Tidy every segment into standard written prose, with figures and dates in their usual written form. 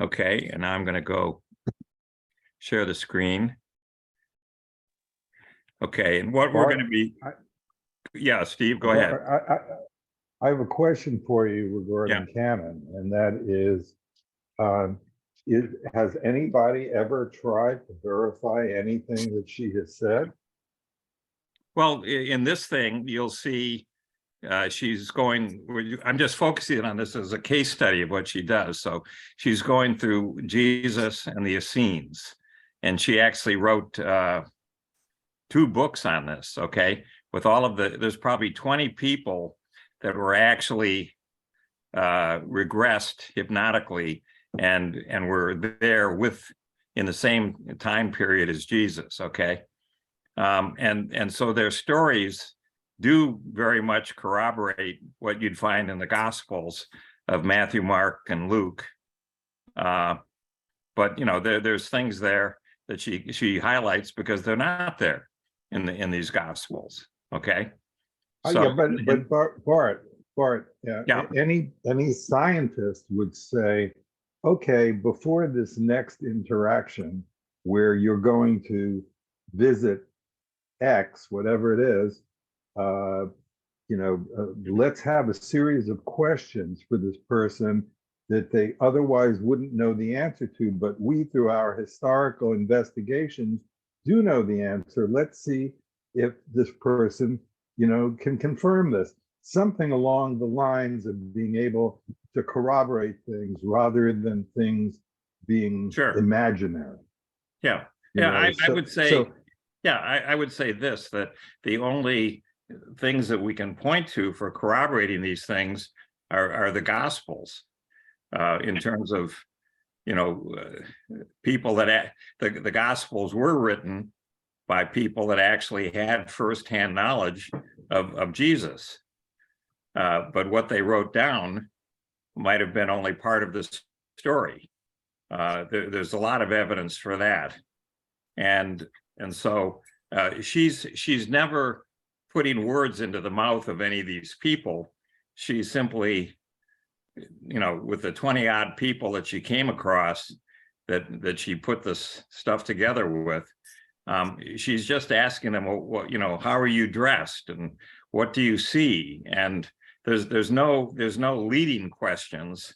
Okay, and now I'm going to go share the screen. Okay, and what we're going to be, yeah, Steve, go ahead. I have a question for you regarding Cannon, and that is, has anybody ever tried to verify anything that she has said? Well, in this thing, you'll see she's going, I'm just focusing on this as a case study of what she does. So she's going through Jesus and the Essenes, and she actually wrote 2 books on this, okay? With all of there's probably 20 people that were actually regressed hypnotically and were there in the same time period as Jesus, okay? And so their stories do very much corroborate what you'd find in the Gospels of Matthew, Mark, and Luke. But you know, there's things there that she highlights because they're not there in these Gospels. Okay. So, yeah, but Bart, any scientist would say, okay, before this next interaction where you're going to visit X, whatever it is, let's have a series of questions for this person that they otherwise wouldn't know the answer to, but we, through our historical investigations, do know the answer. Let's see if this person, can confirm this. Something along the lines of being able to corroborate things rather than things being imaginary. Yeah. I would say, I would say this, that the only things that we can point to for corroborating these things are the Gospels, in terms of, people that the Gospels were written by people that actually had firsthand knowledge of Jesus. But what they wrote down might have been only part of this story. There's a lot of evidence for that. And so she's never putting words into the mouth of any of these people. She simply, with the 20-odd people that she came across that she put this stuff together with, she's just asking them, well, how are you dressed and what do you see? And there's no leading questions.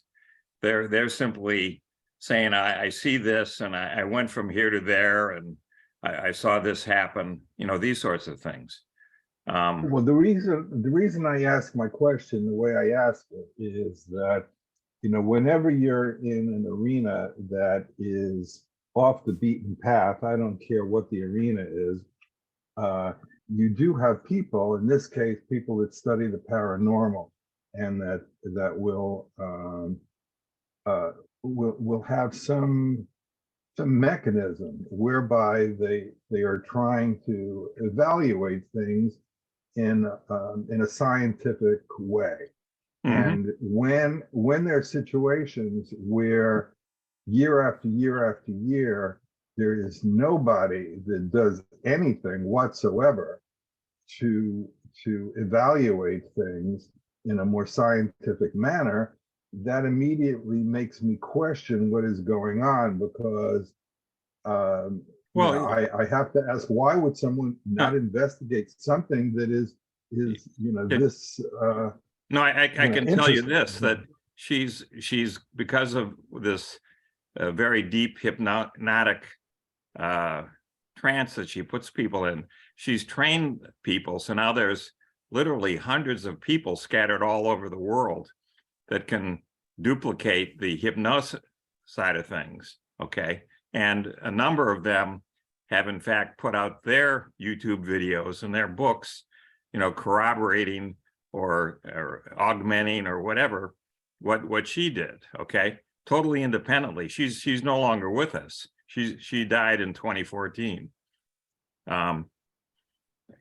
They're simply saying, I see this and I went from here to there and I saw this happen, these sorts of things. Well, the reason I ask my question the way I ask it is that, whenever you're in an arena that is off the beaten path, I don't care what the arena is, you do have people, in this case, people that study the paranormal, and that will have some mechanism whereby they are trying to evaluate things in a scientific way. And when there are situations where year after year after year, there is nobody that does anything whatsoever to evaluate things in a more scientific manner, that immediately makes me question what is going on, because I have to ask, why would someone not investigate something that is this no, I can tell you this, that she's because of this very deep hypnotic trance that she puts people in, she's trained people. So now there's literally hundreds of people scattered all over the world that can duplicate the hypnosis side of things, okay? And a number of them have in fact put out their YouTube videos and their books, corroborating or augmenting or whatever what she did, okay? Totally independently. She's no longer with us. She died in 2014. And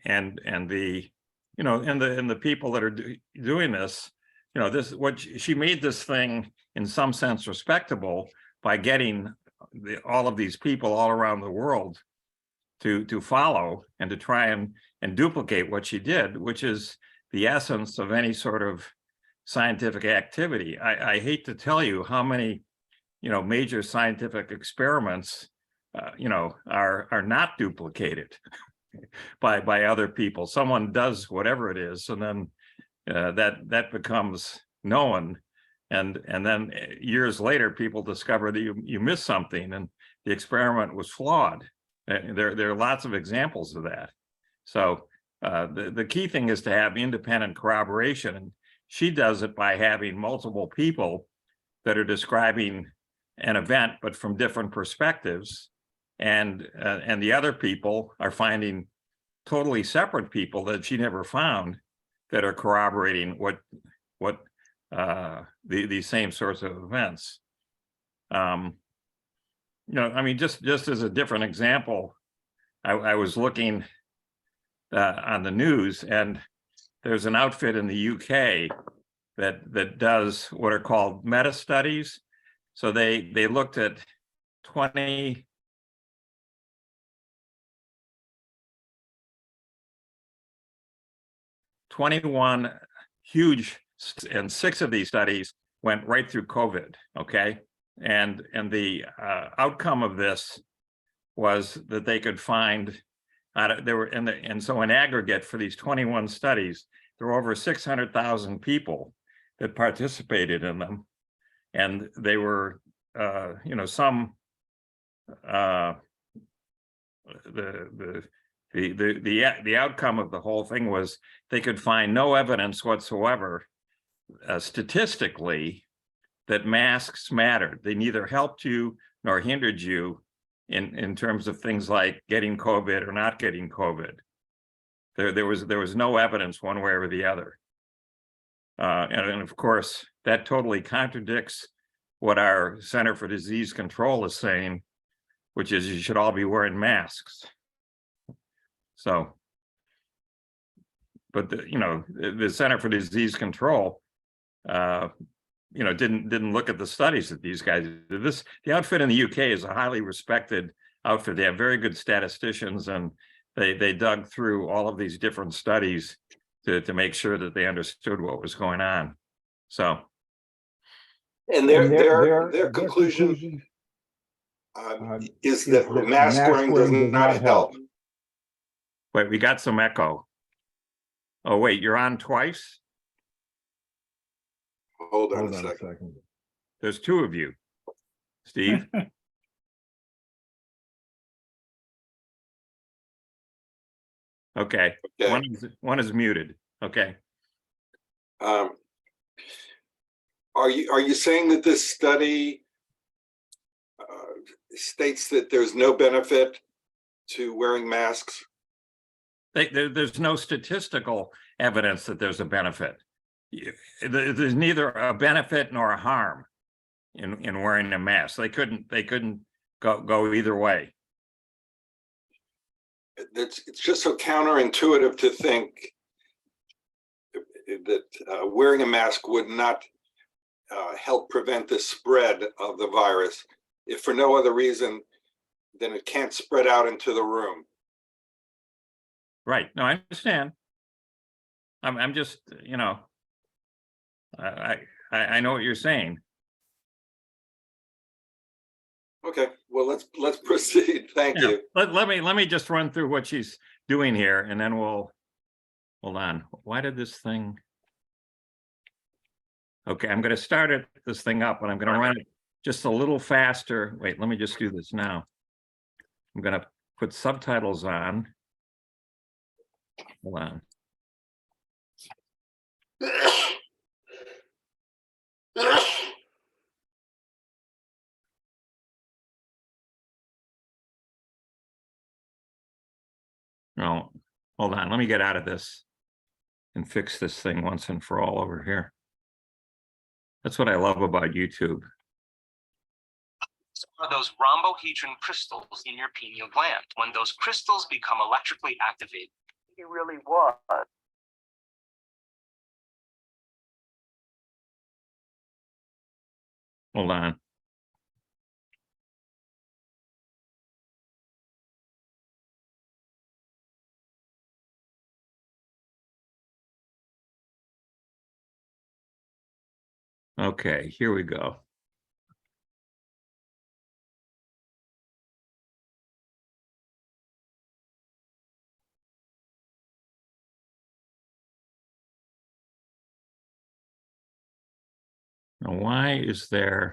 the and the people that are doing this, she made this thing in some sense respectable by getting all of these people all around the world to follow and to try and duplicate what she did, which is the essence of any sort of scientific activity. I hate to tell you how many, major scientific experiments, are not duplicated by other people. Someone does whatever it is, and then that becomes known, and then years later, people discover that you missed something, and the experiment was flawed. There are lots of examples of that. So the key thing is to have independent corroboration, and she does it by having multiple people that are describing an event, but from different perspectives, and the other people are finding totally separate people that she never found that are corroborating what these same sorts of events. I mean, just as a different example, I was looking on the news, and there's an outfit in the UK that does what are called meta studies. So they looked at 21 huge, and 6 of these studies went right through COVID. Okay, and the outcome of this was that they could find so in aggregate for these 21 studies, there were over 600,000 people that participated in them, and they were some the outcome of the whole thing was they could find no evidence whatsoever statistically that masks mattered. They neither helped you nor hindered you in terms of things like getting COVID or not getting COVID. There was no evidence one way or the other. And of course, that totally contradicts what our Center for Disease Control is saying, which is you should all be wearing masks. So, but the Center for Disease Control, didn't look at the studies that these guys did. The outfit in the UK is a highly respected outfit. They have very good statisticians, and they dug through all of these different studies to make sure that they understood what was going on. So, and their conclusion is that mask wearing does not help. Wait, we got some echo. Oh, wait, you're on twice? Hold on a second. There's 2 of you, Steve. Okay. One is muted. Okay. Are you saying that this study states that there's no benefit to wearing masks? There's no statistical evidence that there's a benefit. There's neither a benefit nor a harm in wearing a mask. They couldn't go either way. It's just so counterintuitive to think that wearing a mask would not help prevent the spread of the virus, if for no other reason than it can't spread out into the room. Right. No, I understand. I'm just, I know what you're saying. Okay, well, let's proceed. Thank you. Let me just run through what she's doing here, and then we'll hold on. Why did this thing? Okay, I'm going to start this thing up, and I'm going to run it just a little faster. Wait, let me just do this now. I'm going to put subtitles on. Hold on. No, hold on. Let me get out of this and fix this thing once and for all over here. That's what I love about YouTube. Are those rhombohedron crystals in your pineal gland. When those crystals become electrically activated, it really was. Hold on. Okay, here we go. Now, why is this?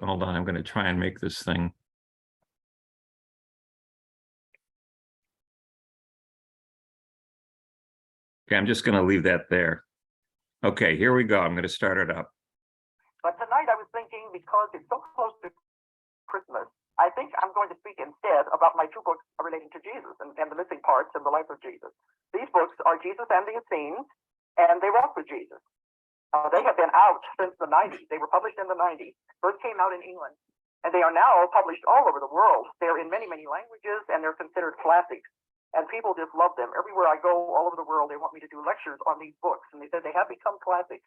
Hold on, I'm going to try and make this thing. Okay, I'm just going to leave that there. Okay, here we go. I'm going to start it up. But tonight I was thinking, because it's so close to Christmas, I think I'm going to speak instead about my two books relating to Jesus and the missing parts in the life of Jesus. These books are Jesus and the Essenes, and they walk with Jesus. They have been out since the 90s. They were published in the 90s, first came out in England, and they are now published all over the world. They're in many, many languages, and they're considered classics. And people just love them. Everywhere I go all over the world, they want me to do lectures on these books. And they said they have become classics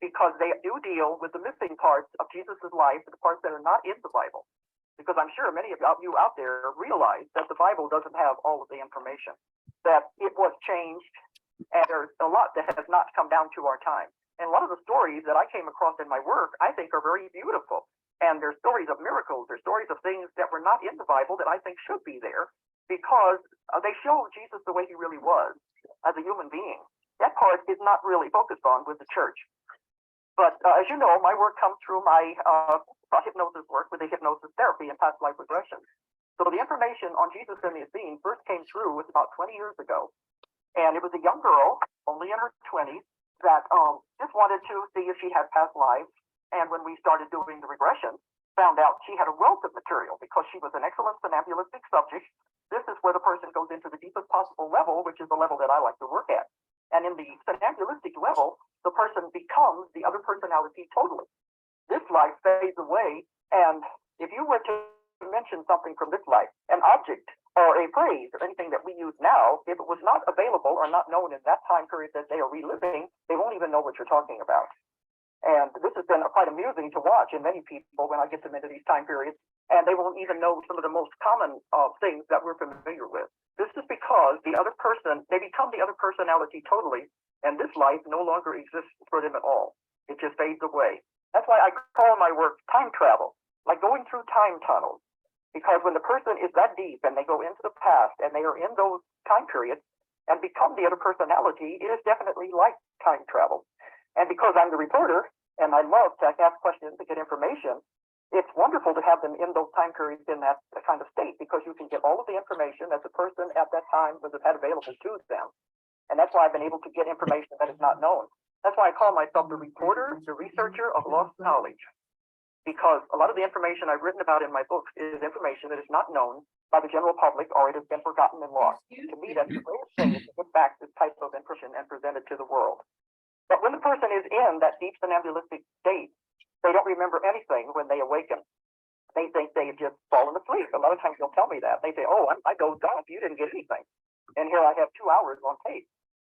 because they do deal with the missing parts of Jesus's life, the parts that are not in the Bible. Because I'm sure many of you out there realize that the Bible doesn't have all of the information, that it was changed, and there's a lot that has not come down to our time. And a lot of the stories that I came across in my work, I think are very beautiful. And they're stories of miracles, they're stories of things that were not in the Bible that I think should be there, because they show Jesus the way he really was as a human being. That part is not really focused on with the church. But as you know, my work comes through my hypnosis work with the hypnosis therapy and past life regression. So the information on Jesus and the Essenes first came through was about 20 years ago. And it was a young girl, only in her 20s, that just wanted to see if she had past lives. And when we started doing the regression, found out she had a wealth of material because she was an excellent somnambulistic subject. This is where the person goes into the deepest possible level, which is the level that I like to work at. And in the somnambulistic level, the person becomes the other personality totally. This life fades away, and if you were to mention something from this life, an object or a phrase or anything that we use now, if it was not available or not known in that time period that they are reliving, they won't even know what you're talking about. And this has been quite amusing to watch in many people when I get them into these time periods, and they won't even know some of the most common things that we're familiar with. This is because the other person, they become the other personality totally, and this life no longer exists for them at all. It just fades away. That's why I call my work time travel, like going through time tunnels. Because when the person is that deep and they go into the past and they are in those time periods and become the other personality, it is definitely like time travel. And because I'm the reporter and I love to ask questions to get information, it's wonderful to have them in those time periods in that kind of state, because you can get all of the information that the person at that time was had available to them. And that's why I've been able to get information that is not known. That's why I call myself the reporter, the researcher of lost knowledge, because a lot of the information I've written about in my books is information that is not known by the general public, or it has been forgotten and lost. To me, that's the greatest thing, is to get back this type of information and present it to the world. But when the person is in that deep somnambulistic state, they don't remember anything when they awaken. They think they've just fallen asleep. A lot of times they'll tell me that. They say, oh, I dozed off, you didn't get anything. And here I have 2 hours on tape.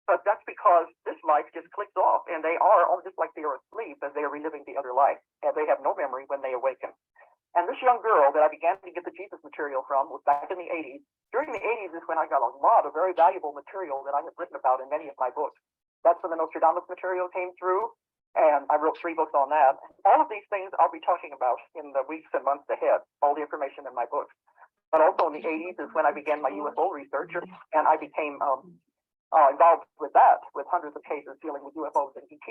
But that's because this life just clicks off, and they are just like they are asleep as they are reliving the other life, and they have no memory when they awaken. And this young girl that I began to get the Jesus material from was back in the 80s. During the 80s is when I got a lot of very valuable material that I have written about in many of my books. That's when the Nostradamus material came through, and I wrote 3 books on that. All of these things I'll be talking about in the weeks and months ahead, all the information in my books. But also in the 80s is when I began my UFO research, and I became involved with that, with hundreds of cases dealing with UFOs and ET.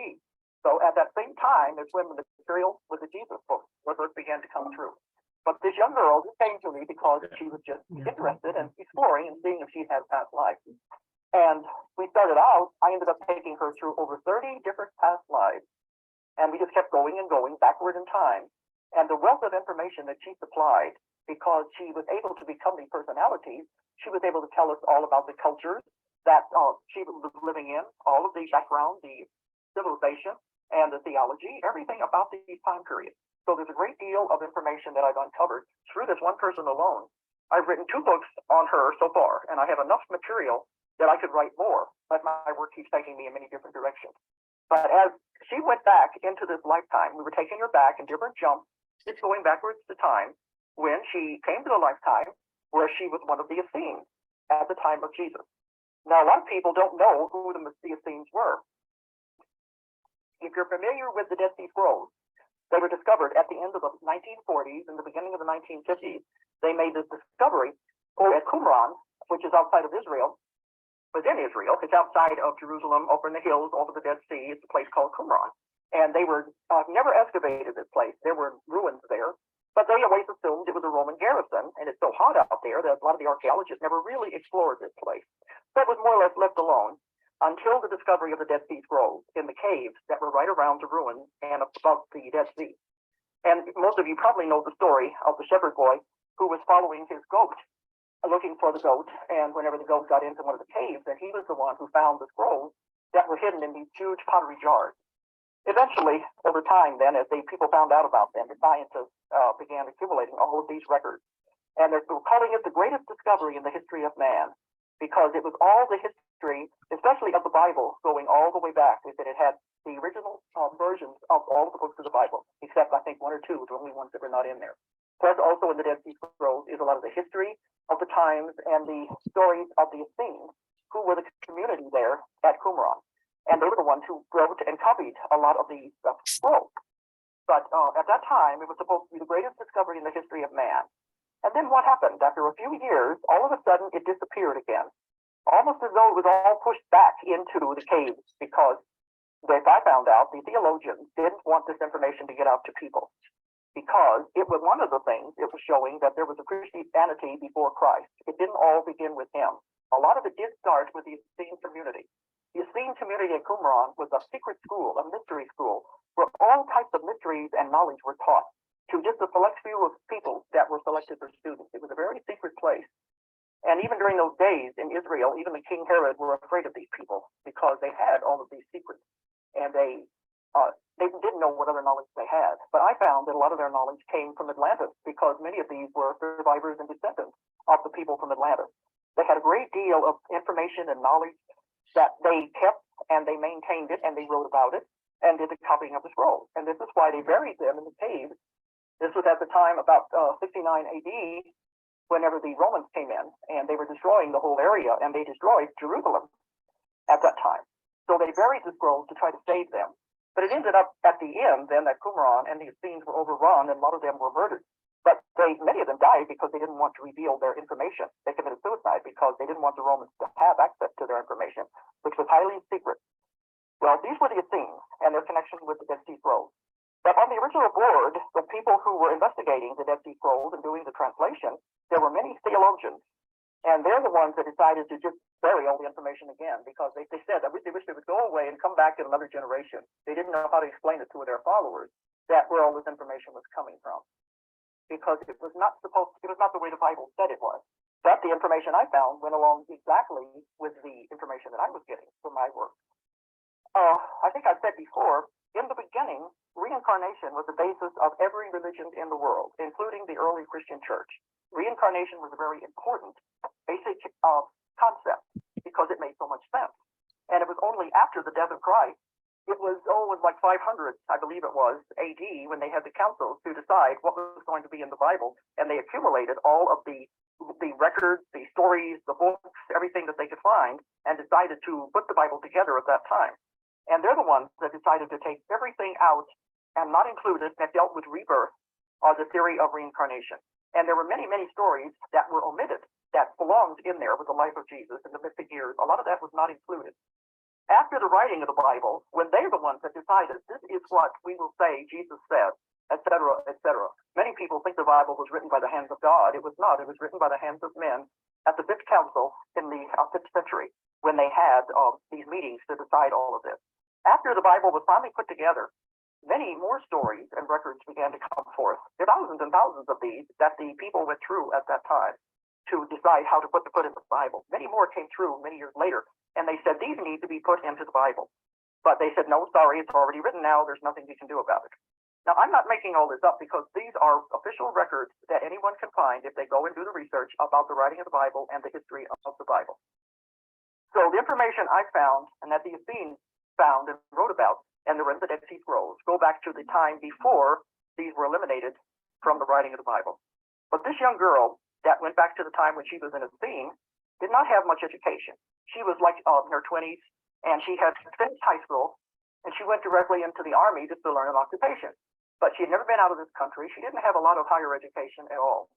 So at that same time is when the material with the Jesus book first began to come through. But this young girl just came to me because she was just interested in exploring and seeing if she had past life. And we started out, I ended up taking her through over 30 different past lives. And we just kept going and going backward in time. And the wealth of information that she supplied, because she was able to become these personalities, she was able to tell us all about the cultures that she was living in, all of the background, the civilization, and the theology, everything about these time periods. So there's a great deal of information that I've uncovered through this one person alone. I've written 2 books on her so far, and I have enough material that I could write more, but my work keeps taking me in many different directions. But as she went back into this lifetime, we were taking her back in different jumps, just going backwards to time, when she came to the lifetime where she was one of the Essenes at the time of Jesus. Now, a lot of people don't know who the Essenes were. If you're familiar with the Dead Sea Scrolls, they were discovered at the end of the 1940s and the beginning of the 1950s. They made this discovery at Qumran, which is outside of Israel, was in Israel. It's outside of Jerusalem, over in the hills, over the Dead Sea. It's a place called Qumran. And they were never excavated this place. There were ruins there, but they always assumed it was a Roman garrison. And it's so hot out there that a lot of the archaeologists never really explored this place. So it was more or less left alone until the discovery of the Dead Sea Scrolls in the caves that were right around the ruins and above the Dead Sea. And most of you probably know the story of the shepherd boy who was following his goat, looking for the goat. And whenever the goat got into one of the caves, then he was the one who found the scrolls that were hidden in these huge pottery jars. Eventually, over time, then, as people found out about them, the scientists began accumulating all of these records. And they're calling it the greatest discovery in the history of man, because it was all the history, especially of the Bible, going all the way back. They said it had the original versions of all of the books of the Bible, except I think one or two, the only ones that were not in there. Plus, also in the Dead Sea Scrolls is a lot of the history of the times and the stories of the Essenes, who were the community there at Qumran. And they were the ones who wrote and copied a lot of these scrolls. But at that time, it was supposed to be the greatest discovery in the history of man. And then what happened? After a few years, all of a sudden, it disappeared again. Almost as though it was all pushed back into the caves, because, as I found out, the theologians didn't want this information to get out to people. Because it was one of the things, it was showing that there was a Christianity before Christ. It didn't all begin with him. A lot of it did start with the Essene community. The Essene community at Qumran was a secret school, a mystery school, where all types of mysteries and knowledge were taught to just a select few of people that were selected for students. It was a very secret place. And even during those days in Israel, even the King Herod were afraid of these people because they had all of these secrets. And they didn't know what other knowledge they had. But I found that a lot of their knowledge came from Atlantis, because many of these were survivors and descendants of the people from Atlantis. They had a great deal of information and knowledge that they kept, and they maintained it, and they wrote about it, and did the copying of the scrolls. And this is why they buried them in the caves. This was at the time about 69 AD, whenever the Romans came in, and they were destroying the whole area, and they destroyed Jerusalem at that time. So they buried the scrolls to try to save them. But it ended up at the end, then, that Qumran and the Essenes were overrun, and a lot of them were murdered. But many of them died because they didn't want to reveal their information. They committed suicide because they didn't want the Romans to have access to their information, which was highly secret. Well, these were the Essenes and their connection with the Dead Sea Scrolls. But on the original board, the people who were investigating the Dead Sea Scrolls and doing the translation, there were many theologians. And they're the ones that decided to just bury all the information again, because they said that they wish they would go away and come back in another generation. They didn't know how to explain it to their followers, that where all this information was coming from. Because it was not the way the Bible said it was. But the information I found went along exactly with the information that I was getting from my work. I think I've said before, in the beginning, reincarnation was the basis of every religion in the world, including the early Christian church. Reincarnation was a very important basic concept because it made so much sense. And it was only after the death of Christ, it was like 500, I believe it was, AD, when they had the councils to decide what was going to be in the Bible. And they accumulated all of the records, the stories, the books, everything that they could find, and decided to put the Bible together at that time. And they're the ones that decided to take everything out and not included that dealt with rebirth or the theory of reincarnation. And there were many, many stories that were omitted that belonged in there with the life of Jesus and the mystic years. A lot of that was not included. After the writing of the Bible, when they're the ones that decided this is what we will say Jesus said, etc., etc. Many people think the Bible was written by the hands of God. It was not. It was written by the hands of men at the Fifth Council in the 5th century, when they had these meetings to decide all of this. After the Bible was finally put together, many more stories and records began to come forth. There are thousands and thousands of these that the people went through at that time to decide how to put in the Bible. Many more came through many years later, and they said these need to be put into the Bible. But they said, no, sorry, it's already written now. There's nothing we can do about it. Now, I'm not making all this up because these are official records that anyone can find if they go and do the research about the writing of the Bible and the history of the Bible. So the information I found and that the Essenes found and wrote about and the Dead Sea Scrolls go back to the time before these were eliminated from the writing of the Bible. But this young girl that went back to the time when she was an Essene did not have much education. She was like in her 20s, and she had finished high school, and she went directly into the army just to learn an occupation. But she had never been out of this country. She didn't have a lot of higher education at all.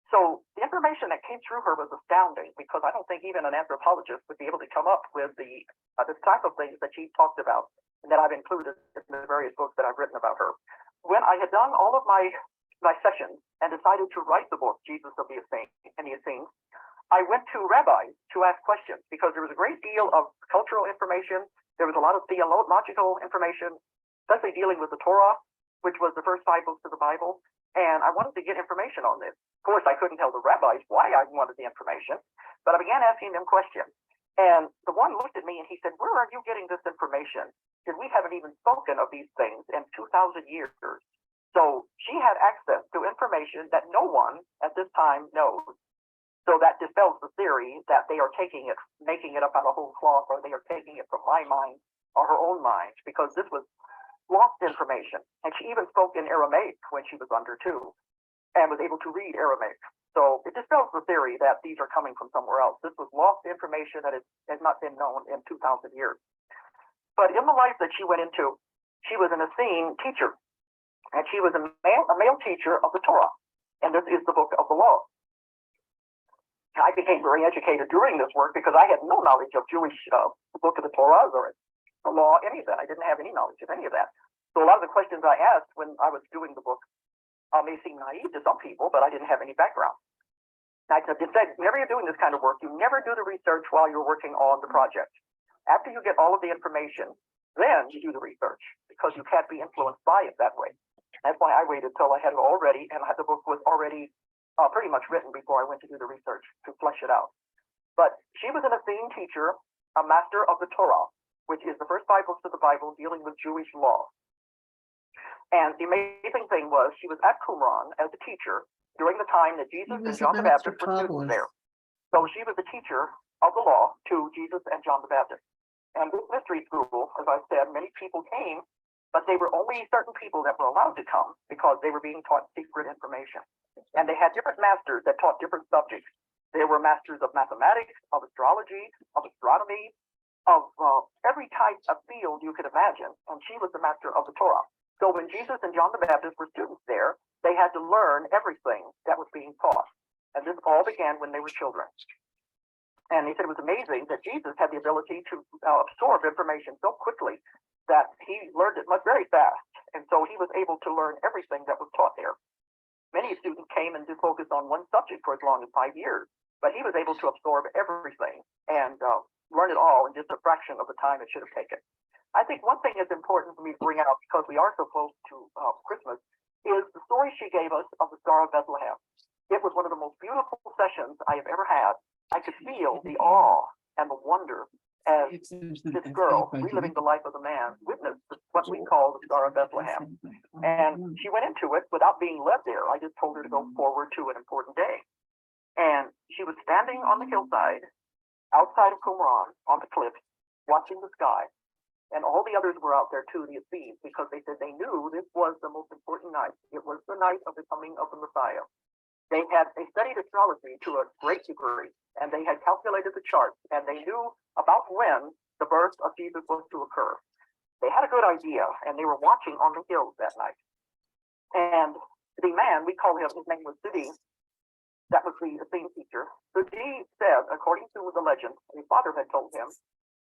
So the information that came through her was astounding, because I don't think even an anthropologist would be able to come up with the type of things that she talked about and that I've included in the various books that I've written about her. When I had done all of my sessions and decided to write the book, Jesus of the Essenes, I went to rabbis to ask questions, because there was a great deal of cultural information. There was a lot of theological information, especially dealing with the Torah, which was the first 5 books of the Bible. And I wanted to get information on this. Of course, I couldn't tell the rabbis why I wanted the information, but I began asking them questions. And the one looked at me and he said, "Where are you getting this information? Because we haven't even spoken of these things in 2,000 years." So she had access to information that no one at this time knows. So that dispels the theory that they are taking it, making it up out of whole cloth, or they are taking it from my mind or her own mind, because this was lost information. And she even spoke in Aramaic when she was under 2 and was able to read Aramaic. So it dispels the theory that these are coming from somewhere else. This was lost information that has not been known in 2,000 years. But in the life that she went into, she was an Essene teacher, and she was a male teacher of the Torah. And this is the book of the law. I became very educated during this work, because I had no knowledge of Jewish book of the Torah or the law, any of that. I didn't have any knowledge of any of that. So a lot of the questions I asked when I was doing the book may seem naive to some people, but I didn't have any background. I said, whenever you're doing this kind of work, you never do the research while you're working on the project. After you get all of the information, then you do the research, because you can't be influenced by it that way. That's why I waited till I had it all ready, and the book was already pretty much written before I went to do the research to flesh it out. But she was an Essene teacher, a master of the Torah, which is the first 5 books of the Bible dealing with Jewish law. And the amazing thing was, she was at Qumran as a teacher during the time that Jesus and John the Baptist were students there. So she was a teacher of the law to Jesus and John the Baptist. And this mystery school, as I said, many people came, but they were only certain people that were allowed to come, because they were being taught secret information. And they had different masters that taught different subjects. There were masters of mathematics, of astrology, of astronomy, of every type of field you could imagine. And she was the master of the Torah. So when Jesus and John the Baptist were students there, they had to learn everything that was being taught. And this all began when they were children. And he said it was amazing that Jesus had the ability to absorb information so quickly that he learned it very fast. And so he was able to learn everything that was taught there. Many students came and did focus on one subject for as long as 5 years, but he was able to absorb everything and learn it all in just a fraction of the time it should have taken. I think one thing is important for me to bring out, because we are so close to Christmas, is the story she gave us of the Star of Bethlehem. It was one of the most beautiful sessions I have ever had. I could feel the awe and the wonder as this girl, reliving the life of the man, witnessed what we call the Star of Bethlehem. And she went into it without being led there. I just told her to go forward to an important day. And she was standing on the hillside outside of Qumran on the cliff, watching the sky. And all the others were out there too, the Essenes, because they said they knew this was the most important night. It was the night of the coming of the Messiah. They studied astrology to a great degree, and they had calculated the charts, and they knew about when the birth of Jesus was to occur. They had a good idea, and they were watching on the hills that night. And the man, we call him, his name was Sidi, that was the Essene teacher. Sidi said, according to the legend, his father had told him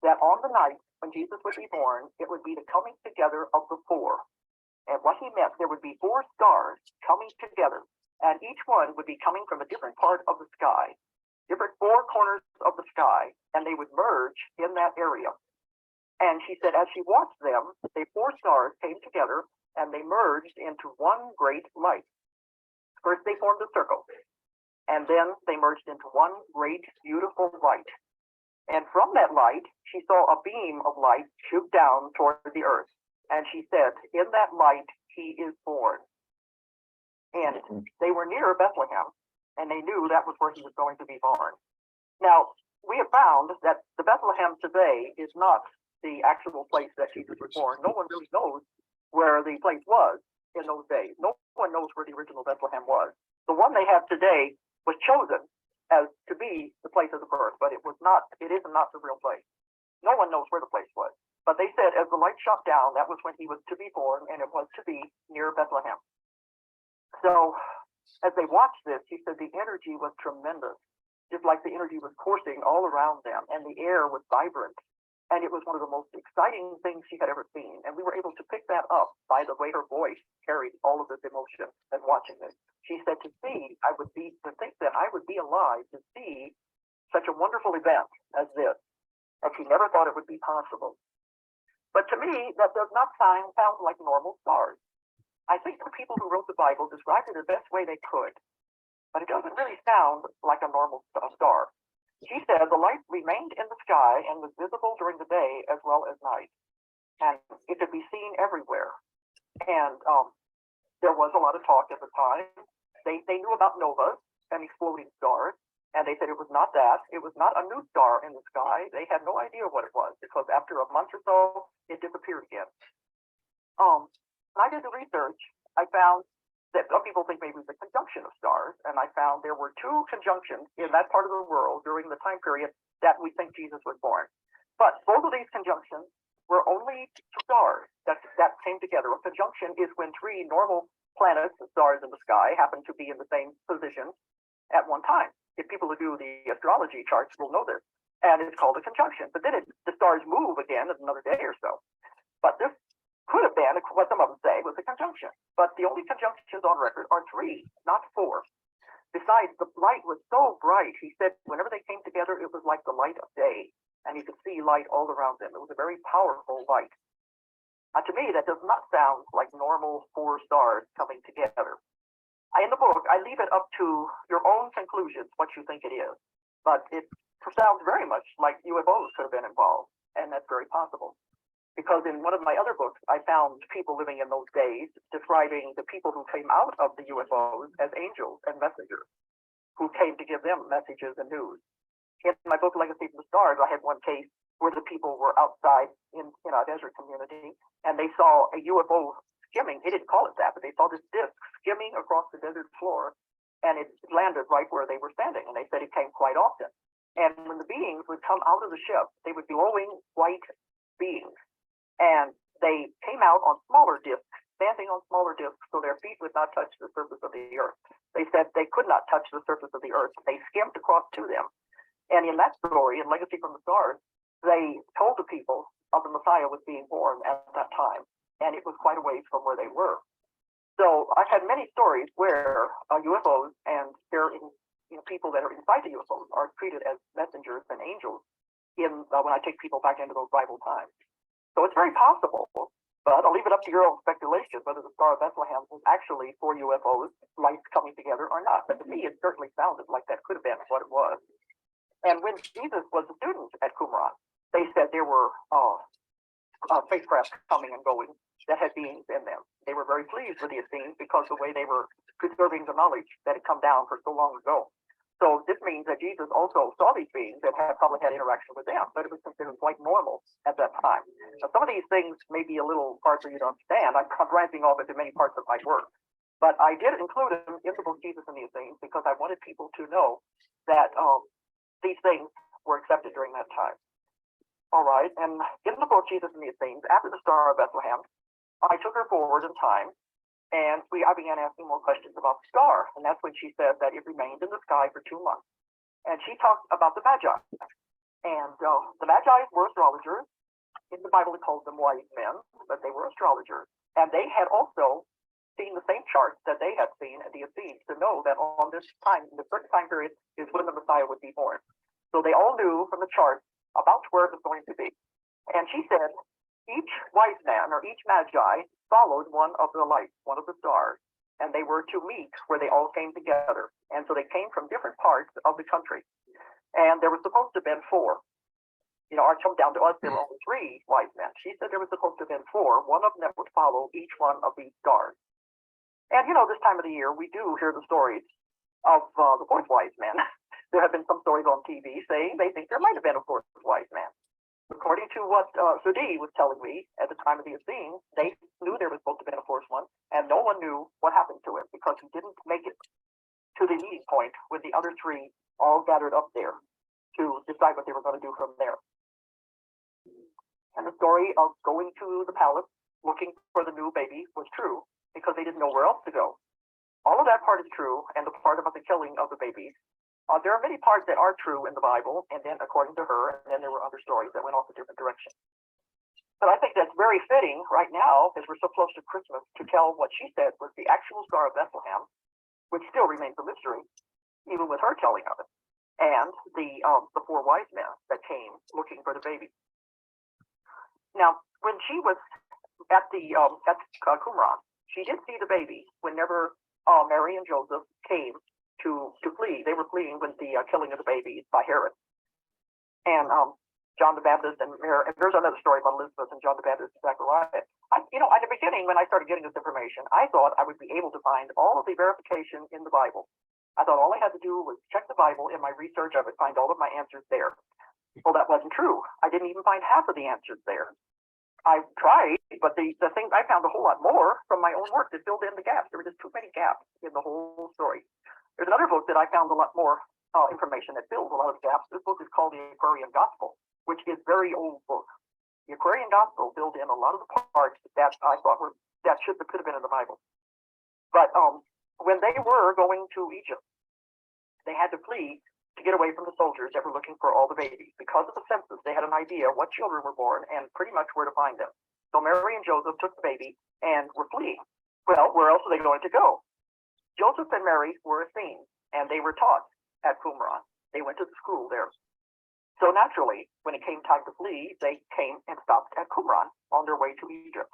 that on the night when Jesus would be born, it would be the coming together of the 4. And what he meant, there would be 4 stars coming together, and each one would be coming from a different part of the sky, different 4 corners of the sky, and they would merge in that area. And she said, as she watched them, the 4 stars came together and they merged into one great light. First, they formed a circle, and then they merged into one great, beautiful light. And from that light, she saw a beam of light shoot down toward the earth. And she said, in that light, he is born. And they were near Bethlehem, and they knew that was where he was going to be born. Now, we have found that the Bethlehem today is not the actual place that Jesus was born. No one really knows where the place was in those days. No one knows where the original Bethlehem was. The one they have today was chosen as to be the place of the birth, but it is not the real place. No one knows where the place was. But they said as the light shot down, that was when he was to be born, and it was to be near Bethlehem. So as they watched this, she said the energy was tremendous, just like the energy was coursing all around them, and the air was vibrant. And it was one of the most exciting things she had ever seen. And we were able to pick that up by the way her voice carried all of this emotion and watching this. She said to think that I would be alive to see such a wonderful event as this, and she never thought it would be possible. But to me, that does not sound like normal stars. I think the people who wrote the Bible described it the best way they could, but it doesn't really sound like a normal star. She said the light remained in the sky and was visible during the day as well as night, and it could be seen everywhere. And there was a lot of talk at the time. They knew about novas and exploding stars, and they said it was not that. It was not a new star in the sky. They had no idea what it was, because after a month or so, it disappeared again. When I did the research, I found that some people think maybe it was a conjunction of stars, and I found there were two conjunctions in that part of the world during the time period that we think Jesus was born. But both of these conjunctions were only stars that came together. A conjunction is when three normal planets and stars in the sky happen to be in the same position at one time. If people who do the astrology charts will know this, and it's called a conjunction. But then the stars move again in another day or so. But this could have been, what some of them say, was a conjunction. But the only conjunctions on record are three, not four. Besides, the light was so bright, he said, whenever they came together, it was like the light of day, and you could see light all around them. It was a very powerful light. To me, that does not sound like normal four stars coming together. In the book, I leave it up to your own conclusions, what you think it is. But it sounds very much like UFOs could have been involved, and that's very possible. Because in one of my other books, I found people living in those days describing the people who came out of the UFOs as angels and messengers who came to give them messages and news. In my book, Legacy from the Stars, I had one case where the people were outside in a desert community, and they saw a UFO skimming. They didn't call it that, but they saw this disc skimming across the desert floor, and it landed right where they were standing. And they said it came quite often. And when the beings would come out of the ship, they would be glowing white beings. And they came out on smaller discs, standing on smaller discs, so their feet would not touch the surface of the earth. They said they could not touch the surface of the earth. They skimmed across to them. And in that story, in Legacy from the Stars, they told the people of the Messiah was being born at that time. And it was quite a ways from where they were. So I've had many stories where UFOs and people that are inside the UFOs are treated as messengers and angels when I take people back into those Bible times. So it's very possible, but I'll leave it up to your own speculation whether the Star of Bethlehem was actually for UFOs, lights coming together or not. But to me, it certainly sounded like that could have been what it was. And when Jesus was a student at Qumran, they said there were spacecraft coming and going that had beings in them. They were very pleased with the Essenes because of the way they were preserving the knowledge that had come down for so long ago. So this means that Jesus also saw these beings and probably had interaction with them, but it was considered quite normal at that time. Now, some of these things may be a little hard for you to understand. I'm branching off into many parts of my work, but I did include them in the book Jesus and the Essenes because I wanted people to know that these things were accepted during that time. All right, and in the book Jesus and the Essenes, after the Star of Bethlehem, I took her forward in time. And I began asking more questions about the star. And that's when she said that it remained in the sky for 2 months. And she talked about the Magi. And the Magi were astrologers. In the Bible, it calls them wise men, but they were astrologers. And they had also seen the same charts that they had seen at the Essenes to know that on this time, the certain time period is when the Messiah would be born. So they all knew from the charts about where it was going to be. And she said, each wise man or each Magi followed one of the lights, one of the stars, and they were to meet where they all came together. And so they came from different parts of the country. And there was supposed to have been 4. Down to us, there were only 3 wise men. She said there was supposed to have been 4, one of them that would follow each one of these stars. And this time of the year, we do hear the stories of the 4th wise man. There have been some stories on TV saying they think there might have been a 4th wise man. According to what Sudi was telling me at the time of the Essenes, they knew there was supposed to be a 4th one, and no one knew what happened to it because he didn't make it to the meeting point with the other 3 all gathered up there to decide what they were going to do from there. And the story of going to the palace looking for the new baby was true because they didn't know where else to go. All of that part is true, and the part about the killing of the babies. There are many parts that are true in the Bible, and then according to her, and then there were other stories that went off a different direction. But I think that's very fitting right now, as we're so close to Christmas, to tell what she said was the actual Star of Bethlehem, which still remains a mystery, even with her telling of it, and the 4 wise men that came looking for the baby. Now, when she was at Qumran, she did see the baby whenever Mary and Joseph came to flee. They were fleeing with the killing of the babies by Herod. And John the Baptist and Mary, and there's another story about Elizabeth and John the Baptist and Zechariah. At the beginning, when I started getting this information, I thought I would be able to find all of the verification in the Bible. I thought all I had to do was check the Bible. In my research, I would find all of my answers there. Well, that wasn't true. I didn't even find half of the answers there. I tried, but the things I found a whole lot more from my own work that filled in the gaps. There were just too many gaps in the whole story. There's another book that I found a lot more information that fills a lot of gaps. This book is called the Aquarian Gospel, which is a very old book. The Aquarian Gospel filled in a lot of the parts that I thought could have been in the Bible. But when they were going to Egypt, they had to flee to get away from the soldiers that were looking for all the babies. Because of the census, they had an idea what children were born and pretty much where to find them. So Mary and Joseph took the baby and were fleeing. Well, where else are they going to go? Joseph and Mary were Essenes, and they were taught at Qumran. They went to the school there. So naturally, when it came time to flee, they came and stopped at Qumran on their way to Egypt.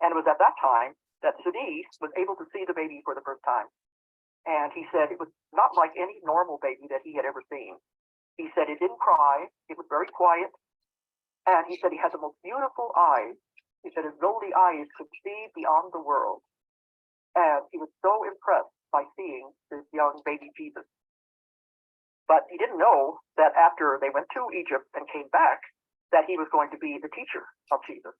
And it was at that time that Sidi was able to see the baby for the first time. And he said it was not like any normal baby that he had ever seen. He said it didn't cry. It was very quiet. And he said he had the most beautiful eyes. He said as though the eyes could see beyond the world. And he was so impressed by seeing this young baby Jesus. But he didn't know that after they went to Egypt and came back, that he was going to be the teacher of Jesus.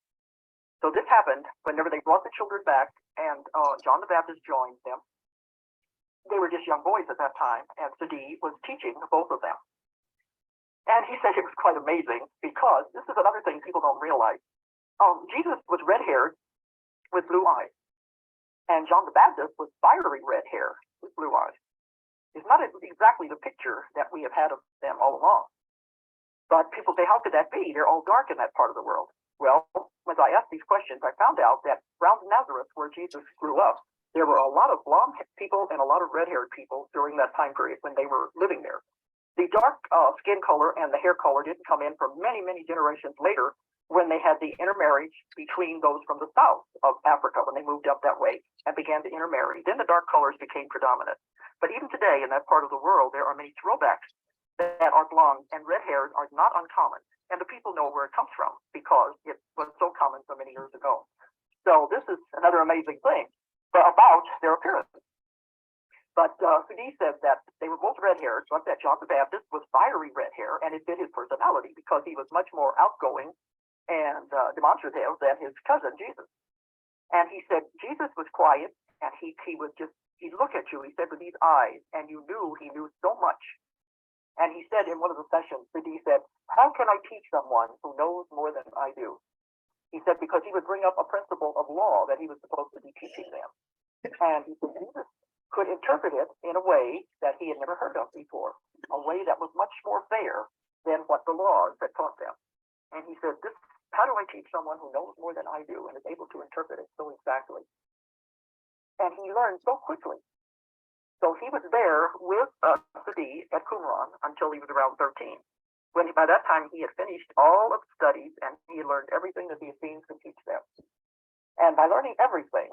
So this happened whenever they brought the children back, and John the Baptist joined them. They were just young boys at that time, and Sidi was teaching both of them. And he said it was quite amazing, because this is another thing people don't realize. Jesus was red-haired with blue eyes. And John the Baptist was fiery red hair with blue eyes. It's not exactly the picture that we have had of them all along. But people say, how could that be? They're all dark in that part of the world. Well, as I asked these questions, I found out that around Nazareth, where Jesus grew up, there were a lot of blonde people and a lot of red-haired people during that time period when they were living there. The dark skin color and the hair color didn't come in for many, many generations later, when they had the intermarriage between those from the south of Africa, when they moved up that way and began to intermarry. Then the dark colors became predominant. But even today, in that part of the world, there are many throwbacks that are blonde, and red hairs are not uncommon. And the people know where it comes from because it was so common so many years ago. So this is another amazing thing about their appearance. But Sidi said that they were both red-haired, but that John the Baptist was fiery red hair, and it fit his personality because he was much more outgoing and demonstrative than his cousin Jesus. And he said Jesus was quiet, and he'd look at you, he said, with these eyes, and you knew he knew so much. And he said in one of the sessions, he said, how can I teach someone who knows more than I do? He said, because he would bring up a principle of law that he was supposed to be teaching them. And he said, Jesus could interpret it in a way that he had never heard of before, a way that was much more fair than what the laws had taught them. And he said, how do I teach someone who knows more than I do and is able to interpret it so exactly? And he learned so quickly. So he was there with Sidi at Qumran until he was around 13. When by that time he had finished all of the studies and he had learned everything that the Essenes could teach them. And by learning everything,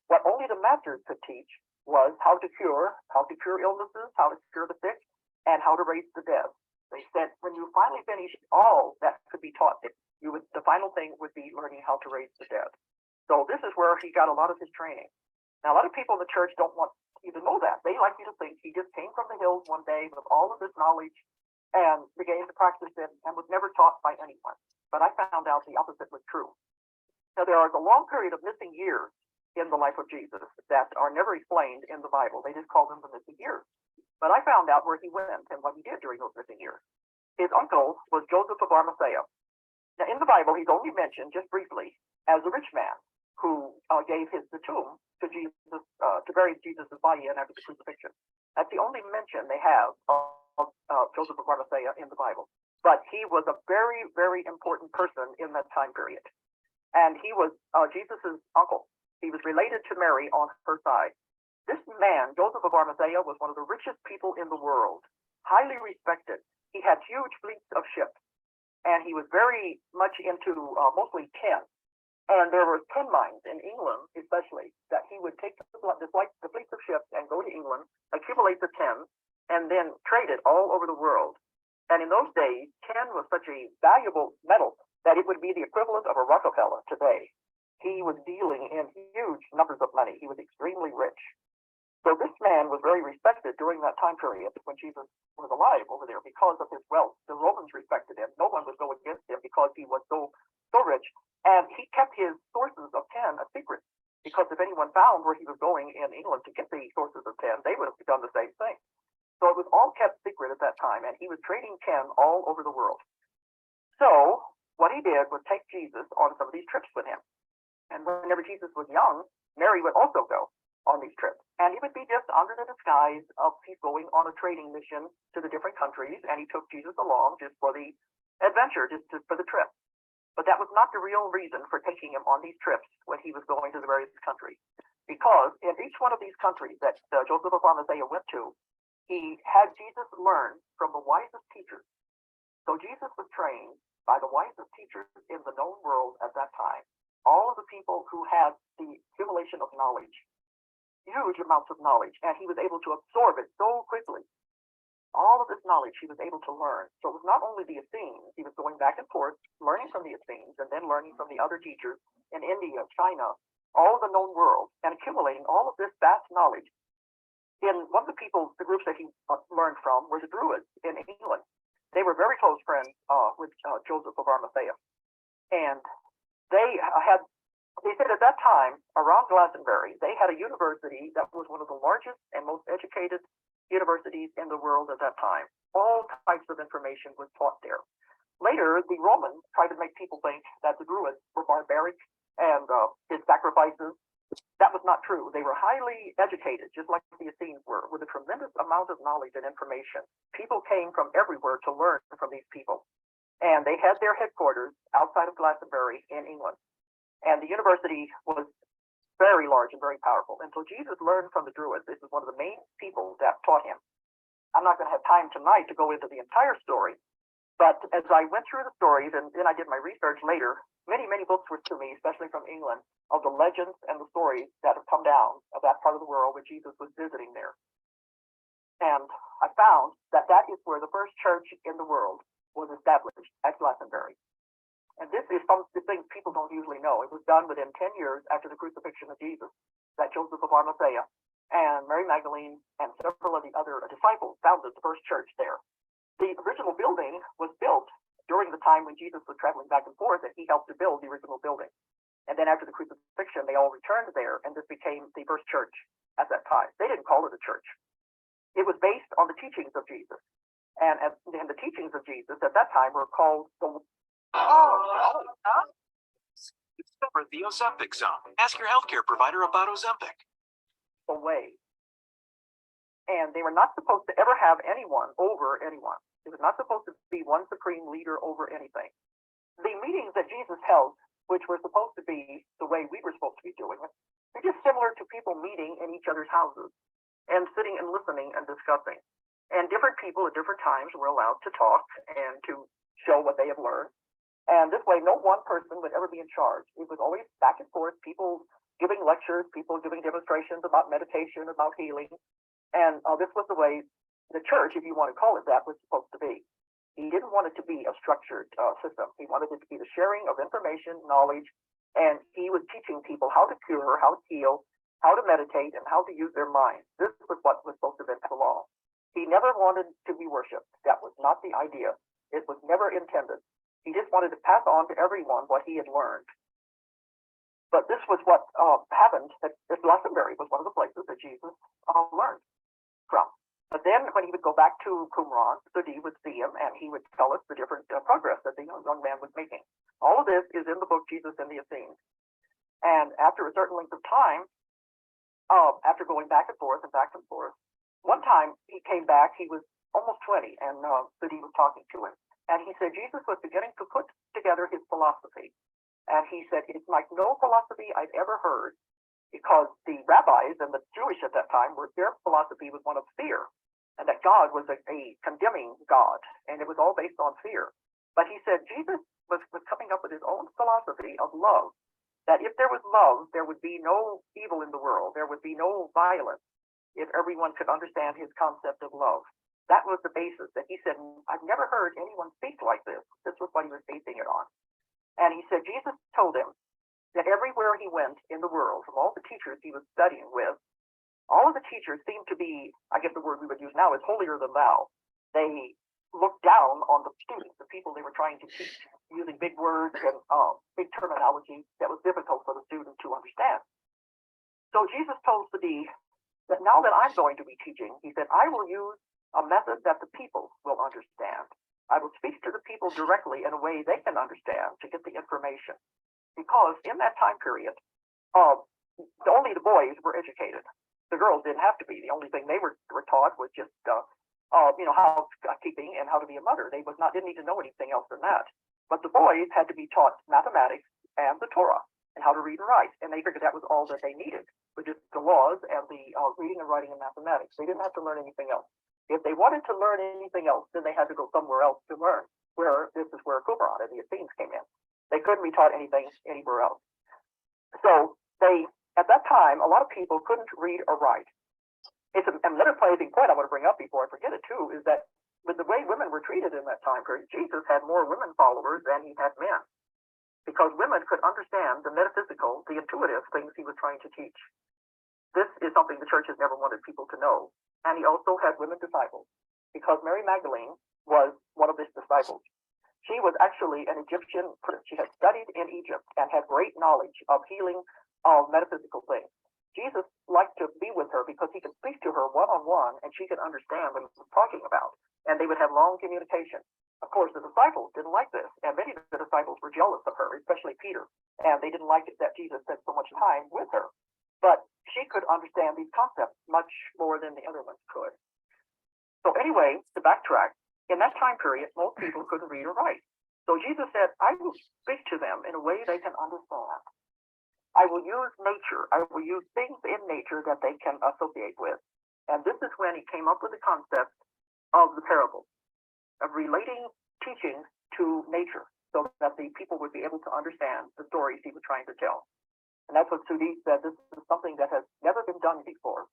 what only the masters could teach was how to cure illnesses, how to cure the sick, and how to raise the dead. They said when you finally finished all that could be taught, the final thing would be learning how to raise the dead. So this is where he got a lot of his training. Now, a lot of people in the church don't want you to know that. They like you to think he just came from the hills one day with all of this knowledge and began to practice it and was never taught by anyone. But I found out the opposite was true. Now, there is a long period of missing years in the life of Jesus that are never explained in the Bible. They just call them the missing years. But I found out where he went and what he did during those missing years. His uncle was Joseph of Arimathea. Now, in the Bible, he's only mentioned just briefly as a rich man. who gave the tomb to Jesus, to bury Jesus' body in after the crucifixion. That's the only mention they have of Joseph of Arimathea in the Bible. But he was a very, very important person in that time period. And he was Jesus' uncle. He was related to Mary on her side. This man, Joseph of Arimathea, was one of the richest people in the world, highly respected. He had huge fleets of ships, and he was very much into mostly tin. And there were tin mines in England, especially, that he would take the fleets of ships and go to England, accumulate the tin, and then trade it all over the world. And in those days, tin was such a valuable metal that it would be the equivalent of a Rockefeller today. He was dealing in huge numbers of money. He was extremely rich. So this man was very respected during that time period when Jesus was alive over there because of his wealth. The Romans respected him. No one would go against him because he was so rich. And he kept his sources of tin a secret, because if anyone found where he was going in England to get the sources of tin, they would have done the same thing. So it was all kept secret at that time, and he was trading tin all over the world. So what he did was take Jesus on some of these trips with him. And whenever Jesus was young, Mary would also go on these trips. And he would be just under the disguise of he's going on a trading mission to the different countries, and he took Jesus along just for the adventure, just for the trip. But that was not the real reason for taking him on these trips when he was going to the various countries. Because in each one of these countries that Joseph of Arimathea went to, he had Jesus learn from the wisest teachers. So Jesus was trained by the wisest teachers in the known world at that time. All of the people who had the accumulation of knowledge, huge amounts of knowledge, and he was able to absorb it so quickly. All of this knowledge he was able to learn. So it was not only the Essenes, he was going back and forth, learning from the Essenes, and then learning from the other teachers in India, China, all of the known world, and accumulating all of this vast knowledge. In one of the groups that he learned from were the Druids in England. They were very close friends with Joseph of Arimathea. And they said at that time, around Glastonbury, they had a university that was one of the largest and most educated universities in the world at that time. All types of information was taught there. Later, the Romans tried to make people think that the Druids were barbaric and did sacrifices. That was not true. They were highly educated, just like the Essenes were, with a tremendous amount of knowledge and information. People came from everywhere to learn from these people. And they had their headquarters outside of Glastonbury in England. And the university was very large and very powerful. And so Jesus learned from the Druids. This is one of the main people that taught him. I'm not going to have time tonight to go into the entire story, but as I went through the stories, and then I did my research later, many, many books were to me, especially from England, of the legends and the stories that have come down of that part of the world where Jesus was visiting there. And I found that that is where the first church in the world was established, at Glastonbury. And this is some things people don't usually know. It was done within 10 years after the crucifixion of Jesus, that Joseph of Arimathea and Mary Magdalene and several of the other disciples founded the first church there. The original building was built during the time when Jesus was traveling back and forth, and he helped to build the original building. And then after the crucifixion, they all returned there, and this became the first church at that time. They didn't call it a church. It was based on the teachings of Jesus. And the teachings of Jesus at that time were called the Discover the Ozempic Zone. Ask your healthcare provider about Ozempic. way. And they were not supposed to ever have anyone over anyone. It was not supposed to be one supreme leader over anything. The meetings that Jesus held, which were supposed to be the way we were supposed to be doing it, were just similar to people meeting in each other's houses and sitting and listening and discussing. And different people at different times were allowed to talk and to show what they have learned. And this way, no one person would ever be in charge. It was always back and forth, people giving lectures, people giving demonstrations about meditation, about healing. And this was the way the church, if you want to call it that, was supposed to be. He didn't want it to be a structured system. He wanted it to be the sharing of information, knowledge, and he was teaching people how to cure, how to heal, how to meditate, and how to use their mind. This was what was supposed to be the law. He never wanted to be worshipped. That was not the idea. It was never intended. He just wanted to pass on to everyone what he had learned. But this was what happened at Glastonbury, was one of the places that Jesus learned from. But then when he would go back to Qumran, Sudi would see him, and he would tell us the different progress that the young man was making. All of this is in the book Jesus and the Essenes. And after a certain length of time, after going back and forth, one time he came back, he was almost 20, and Sudi was talking to him. And he said Jesus was beginning to put together his philosophy. And he said, it's like no philosophy I've ever heard, because the rabbis and the Jewish at that time, their philosophy was one of fear, and that God was a condemning God, and it was all based on fear. But he said Jesus was coming up with his own philosophy of love, that if there was love, there would be no evil in the world, there would be no violence, if everyone could understand his concept of love. That was the basis that he said, I've never heard anyone speak like this. This was what he was basing it on. And he said Jesus told him that everywhere he went in the world, from all the teachers he was studying with, all of the teachers seemed to be, I guess the word we would use now is holier than thou. They looked down on the students, the people they were trying to teach, using big words and big terminology that was difficult for the student to understand. So Jesus told Sadi that now that I'm going to be teaching, he said, I will use a method that the people will understand. I will speak to the people directly in a way they can understand to get the information. Because in that time period, only the boys were educated. The girls didn't have to be. The only thing they were taught was just, housekeeping and how to be a mother. They didn't need to know anything else than that. But the boys had to be taught mathematics and the Torah and how to read and write. And they figured that was all that they needed, which is the laws and the reading and writing and mathematics. They didn't have to learn anything else. If they wanted to learn anything else, then they had to go somewhere else to learn. This is where Qumran and the Essenes came in. They couldn't be taught anything anywhere else. So at that time, a lot of people couldn't read or write. It's another pleasing point I want to bring up before I forget it too, is that with the way women were treated in that time period, Jesus had more women followers than he had men, because women could understand the metaphysical, the intuitive things he was trying to teach. This is something the church has never wanted people to know. And he also had women disciples, because Mary Magdalene was one of his disciples. She was actually an Egyptian. She had studied in Egypt and had great knowledge of healing, of metaphysical things. Jesus liked to be with her because he could speak to her one-on-one and she could understand what he was talking about. And they would have long communication. Of course, the disciples didn't like this, and many of the disciples were jealous of her, especially Peter. And they didn't like it that Jesus spent so much time with her. But she could understand these concepts much more than the other ones could. So anyway, to backtrack, in that time period, most people couldn't read or write. So Jesus said, I will speak to them in a way they can understand. I will use nature. I will use things in nature that they can associate with. And this is when he came up with the concept of the parable, of relating teaching to nature so that the people would be able to understand the stories he was trying to tell. And that's what Sudi said, this is something that has never been done before.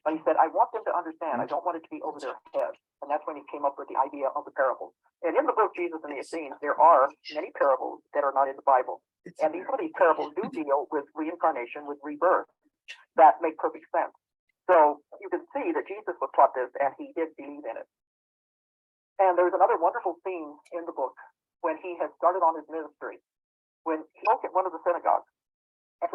But he said, I want them to understand. I don't want it to be over their head. And that's when he came up with the idea of the parables. And in the book, Jesus and the Essenes, there are many parables that are not in the Bible. And some of these parables do deal with reincarnation, with rebirth, that make perfect sense. So you can see that Jesus was taught this, and he did believe in it. And there's another wonderful scene in the book when he had started on his ministry, when he spoke at one of the synagogues. And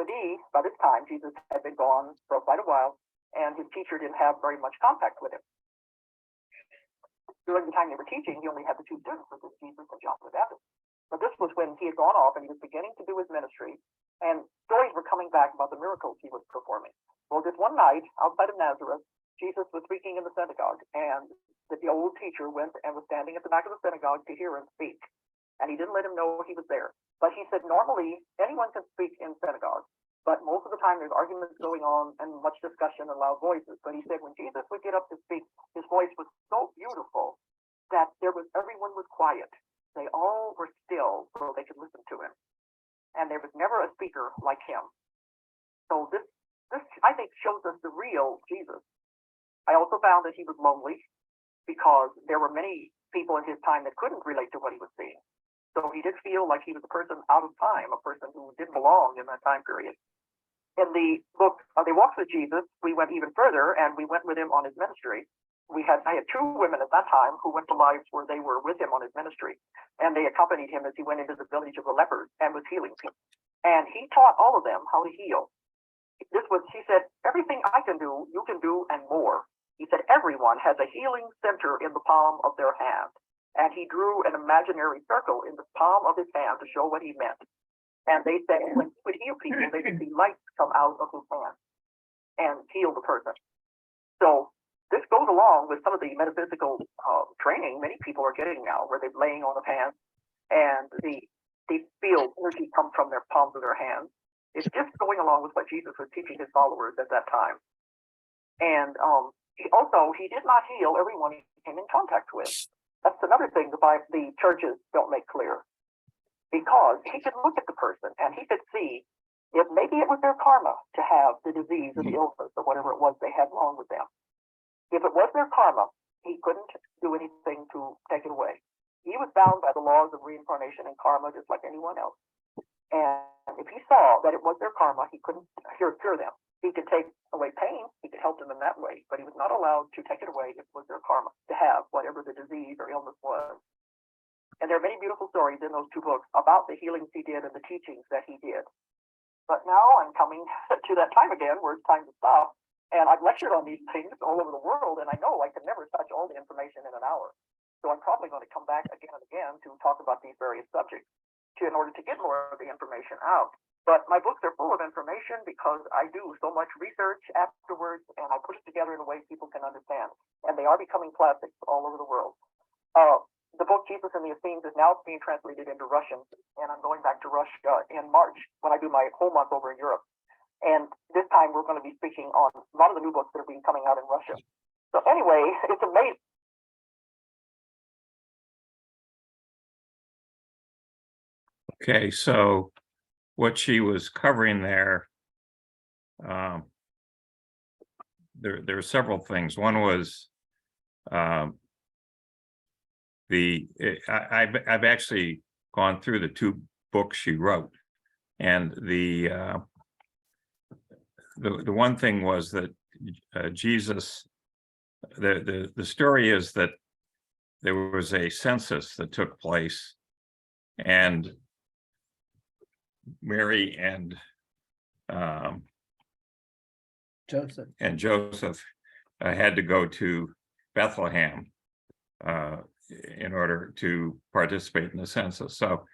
by this time, Jesus had been gone for quite a while, and his teacher didn't have very much contact with him. During the time they were teaching, he only had the two students, which was Jesus and John the Baptist. But this was when he had gone off and he was beginning to do his ministry, and stories were coming back about the miracles he was performing. Well, this one night, outside of Nazareth, Jesus was speaking in the synagogue, and the old teacher went and was standing at the back of the synagogue to hear him speak. And he didn't let him know he was there. But he said, normally, anyone can speak in synagogue, but most of the time there's arguments going on and much discussion and loud voices. But he said when Jesus would get up to speak, his voice was so beautiful that everyone was quiet. They all were still so they could listen to him. And there was never a speaker like him. So this I think shows us the real Jesus. I also found that he was lonely because there were many people in his time that couldn't relate to what he was seeing. So he did feel like he was a person out of time, a person who didn't belong in that time period. In the book, They Walked with Jesus, we went even further, and we went with him on his ministry. I had two women at that time who went to lives where they were with him on his ministry, and they accompanied him as he went into the village of the lepers and was healing people. And he taught all of them how to heal. He said, everything I can do, you can do, and more. He said, everyone has a healing center in the palm of their hand. And he drew an imaginary circle in the palm of his hand to show what he meant. And they say when he would heal people, they would see lights come out of his hand and heal the person. So this goes along with some of the metaphysical training many people are getting now, where they're laying on of hands and they feel energy come from their palms of their hands. It's just going along with what Jesus was teaching his followers at that time. And he did not heal everyone he came in contact with. That's another thing the churches don't make clear. Because he could look at the person and he could see if maybe it was their karma to have the disease or the illness or whatever it was they had wrong with them. If it was their karma, he couldn't do anything to take it away. He was bound by the laws of reincarnation and karma just like anyone else. And if he saw that it was their karma, he couldn't cure them. He could take away pain, he could help them in that way, but he was not allowed to take it away if it was their karma to have whatever the disease or illness was. And there are many beautiful stories in those two books about the healings he did and the teachings that he did. But now I'm coming to that time again where it's time to stop. And I've lectured on these things all over the world, and I know I can never touch all the information in an hour. So I'm probably going to come back again and again to talk about these various subjects in order to get more of the information out. But my books are full of information because I do so much research afterwards, and I put it together in a way people can understand. And they are becoming classics all over the world. The book Jesus and the Essenes is now being translated into Russian, and I'm going back to Russia in March when I do my whole month over in Europe. And this time we're going to be speaking on a lot of the new books that are being coming out in Russia. So anyway, it's amazing. Okay, so what she was covering there, there are several things. One was I've actually gone through the two books she wrote, and the one thing was that Jesus, the story is that there was a census that took place, and Mary and Joseph had to go to Bethlehem in order to participate in the census. So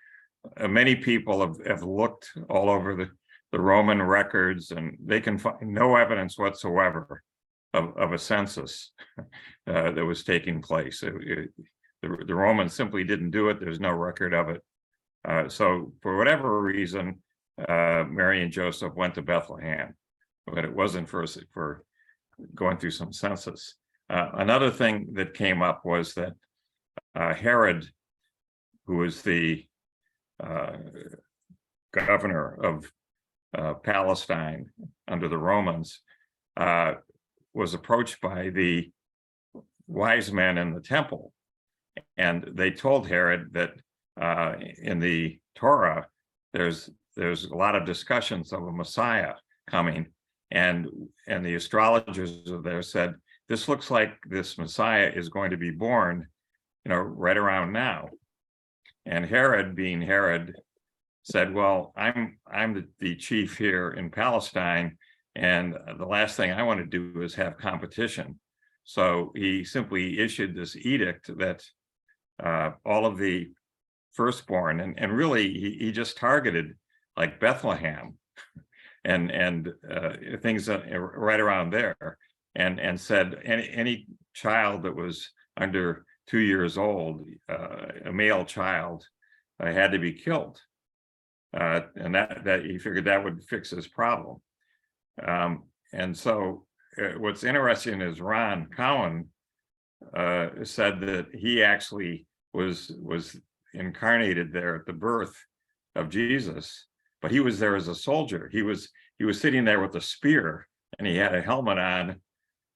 many people have looked all over the Roman records, and they can find no evidence whatsoever of a census that was taking place. The Romans simply didn't do it. There's no record of it. So for whatever reason, Mary and Joseph went to Bethlehem, but it wasn't for going through some census. Another thing that came up was that Herod, who was the governor of Palestine under the Romans, was approached by the wise men in the temple, and they told Herod that in the Torah there's a lot of discussions of a Messiah coming, and the astrologers there said, this looks like this Messiah is going to be born, right around now. And Herod, being Herod, said, well, I'm the chief here in Palestine, and the last thing I want to do is have competition. So he simply issued this edict that all of the firstborn, and really he just targeted like Bethlehem and things right around there, and said any child that was under 2 years old, a male child, had to be killed, and that he figured that would fix his problem. And so what's interesting is Ron Cowan said that he actually was incarnated there at the birth of Jesus, but he was there as a soldier. He was sitting there with a spear, and he had a helmet on,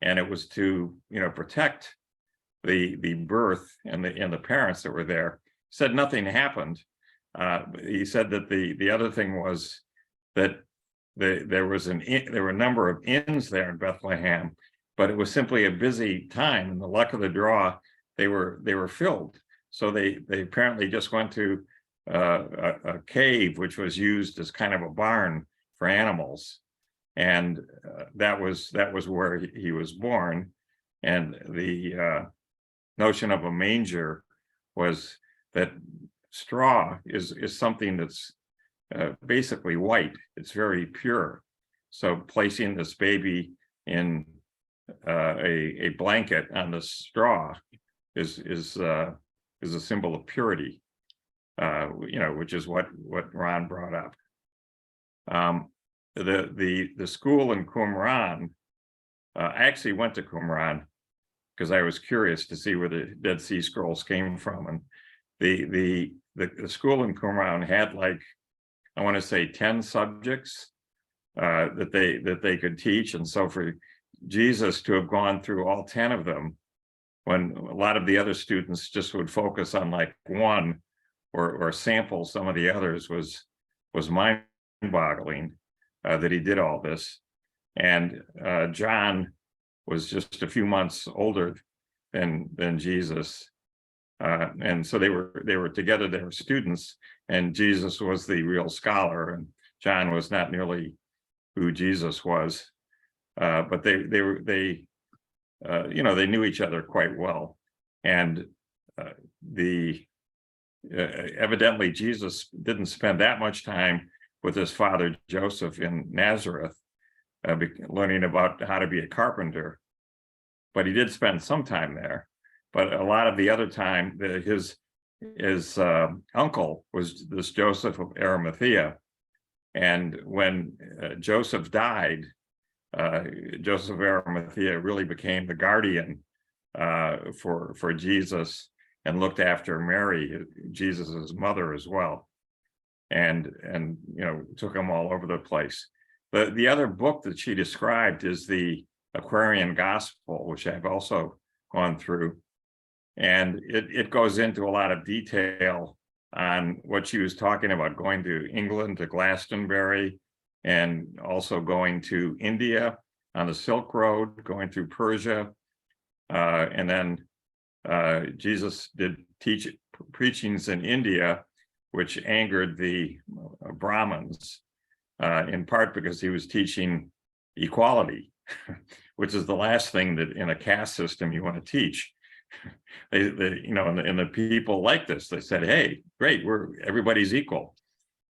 and it was to protect the birth and the parents that were there. He said nothing happened. He said that the other thing was that there were a number of inns there in Bethlehem, but it was simply a busy time, and the luck of the draw, they were filled. So they apparently just went to a cave, which was used as kind of a barn for animals, and that was where he was born. And the notion of a manger was that straw is something that's basically white. It's very pure. So placing this baby in a blanket on the straw is a symbol of purity. Which is what Ron brought up. The school in Qumran. I actually went to Qumran because I was curious to see where the Dead Sea Scrolls came from, and the school in Qumran had, like, I want to say 10 subjects that they could teach, and so for Jesus to have gone through all 10 of them, when a lot of the other students just would focus on like one or sample some of the others, was mind-boggling that he did all this. And John was just a few months older than Jesus, and so they were together. They were students, and Jesus was the real scholar, and John was not nearly who Jesus was, but they knew each other quite well, and evidently Jesus didn't spend that much time with his father Joseph in Nazareth, learning about how to be a carpenter, but he did spend some time there. But a lot of the other time, his uncle was this Joseph of Arimathea, and when Joseph died, Joseph of Arimathea really became the guardian for Jesus, and looked after Mary, Jesus's mother, as well, and took him all over the place. The other book that she described is the Aquarian Gospel, which I've also gone through, and it goes into a lot of detail on what she was talking about, going to England, to Glastonbury, and also going to India on the Silk Road, going through Persia, and then Jesus did preachings in India, which angered the Brahmins, in part because he was teaching equality, which is the last thing that in a caste system you want to teach. And the people like this, they said, "Hey, great, everybody's equal,"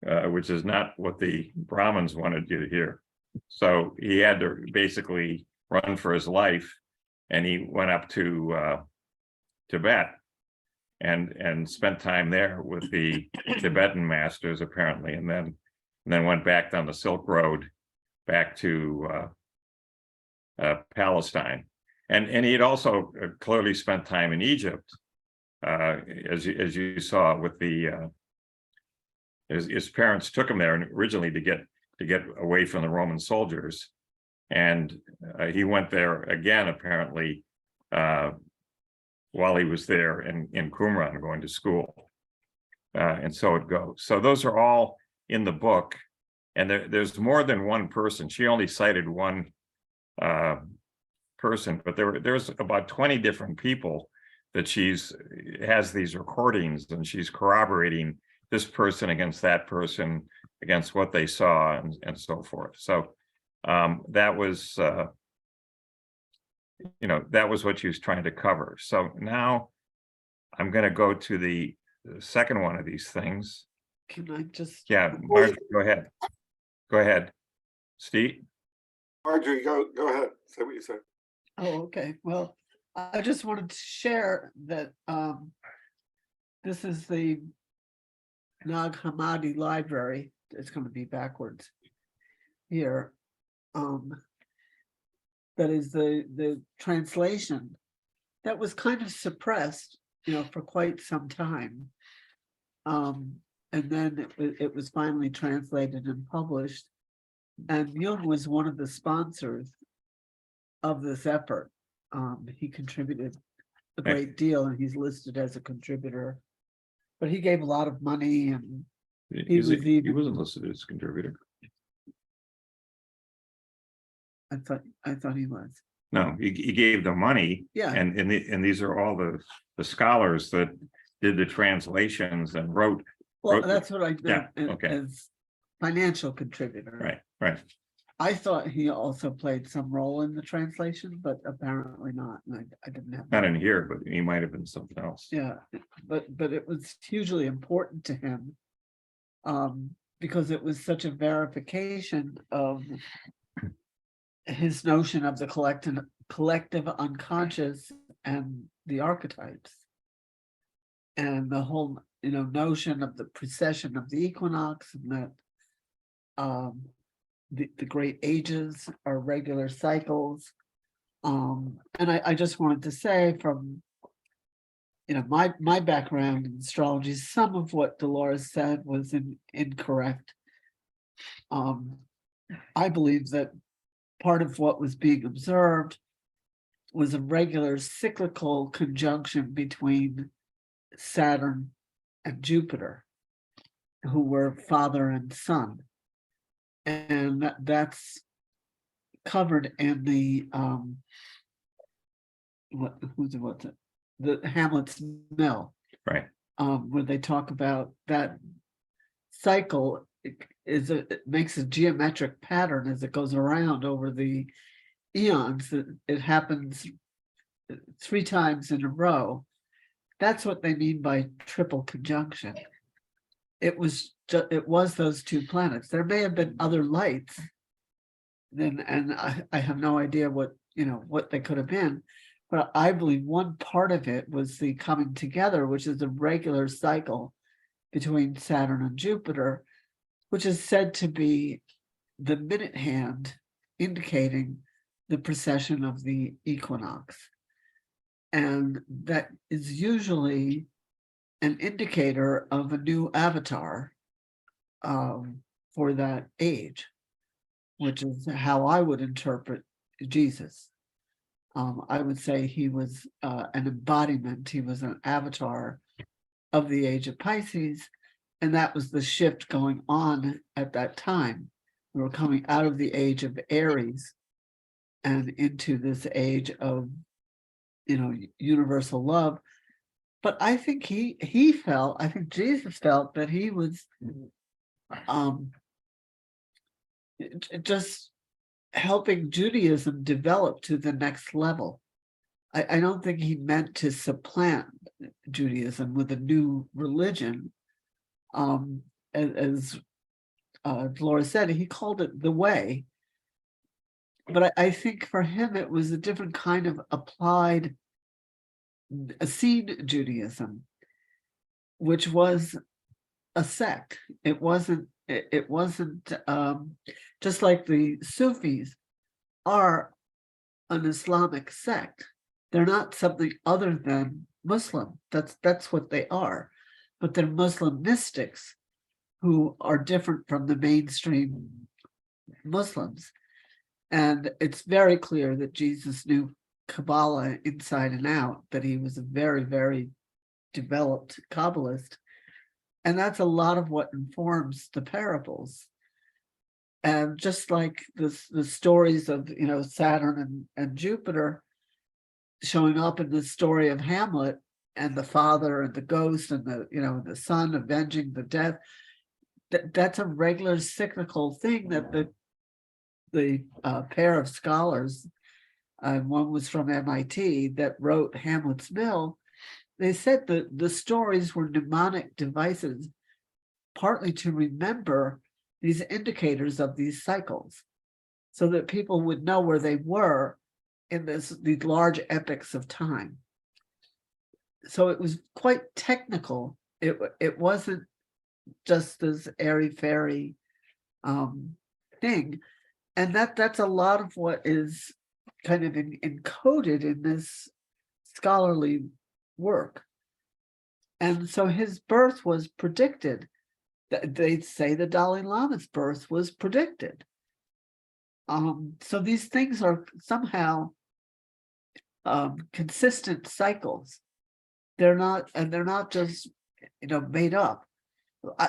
which is not what the Brahmins wanted you to hear. So he had to basically run for his life, and he went up to Tibet and spent time there with the Tibetan masters, apparently, and then went back down the Silk Road back to Palestine, and he had also clearly spent time in Egypt, as you saw with his parents took him there originally to get away from the Roman soldiers, and he went there again apparently while he was there in Qumran going to school, and so it goes. So those are all in the book, and there's more than one person. She only cited one person, but there's about 20 different people that has these recordings, and she's corroborating this person against that person, against what they saw, and so forth. So that was that was what she was trying to cover. So now I'm going to go to the second one of these things. Can I just? Yeah, Marjorie, go ahead, Steve. Marjorie, go ahead. Say what you said. Oh, okay. Well, I just wanted to share that this is the Nag Hammadi Library. It's going to be backwards here. That is the translation that was kind of suppressed, for quite some time. And then it was finally translated and published. And Jung was one of the sponsors of this effort. He contributed a great deal, and he's listed as a contributor. But he gave a lot of money, and he wasn't listed as a contributor. I thought he was. No, he gave the money. Yeah. And these are all the scholars that did the translations and wrote. Well, that's what I meant okay. as financial contributor. Right. I thought he also played some role in the translation, but apparently not. And I didn't have Not in here, but he might have been something else. Yeah, but it was hugely important to him. because it was such a verification of his notion of the collective unconscious and the archetypes. And the whole, notion of the precession of the equinox, and that the great ages are regular cycles. And I just wanted to say, from my background in astrology, some of what Dolores said was incorrect. I believe that part of what was being observed was a regular cyclical conjunction between Saturn and Jupiter, who were father and son. And that's covered in the the Hamlet's Mill, Right. where they talk about that cycle. It makes a geometric pattern as it goes around over the eons. It happens 3 times in a row. That's what they mean by triple conjunction. It was those 2 planets. There may have been other lights, and I have no idea what they could have been, but I believe one part of it was the coming together, which is a regular cycle between Saturn and Jupiter, which is said to be the minute hand indicating the precession of the equinox. And that is usually an indicator of a new avatar for that age, which is how I would interpret Jesus. I would say he was an embodiment, he was an avatar of the age of Pisces, and that was the shift going on at that time. We were coming out of the age of Aries and into this age of universal love. But I think I think Jesus felt that he was just helping Judaism develop to the next level. I don't think he meant to supplant Judaism with a new religion. As Dolores said, he called it the way. But I think for him, it was a different kind of applied Essene Judaism, which was a sect. It wasn't just like the Sufis are an Islamic sect. They're not something other than Muslim. That's what they are. But they're Muslim mystics who are different from the mainstream Muslims. And it's very clear that Jesus knew Kabbalah inside and out, that he was a very, very developed Kabbalist. And that's a lot of what informs the parables. And just like the stories of Saturn and Jupiter showing up in the story of Hamlet, and the father and the ghost and the son avenging the death, that's a regular cyclical thing that the pair of scholars, one was from MIT, that wrote Hamlet's Mill. They said that the stories were mnemonic devices, partly to remember these indicators of these cycles, so that people would know where they were in these large epics of time. So it was quite technical. It wasn't just this airy-fairy thing. And that's a lot of what is kind of encoded in this scholarly work. And so his birth was predicted. They'd say the Dalai Lama's birth was predicted. So these things are somehow consistent cycles. They're not just made up.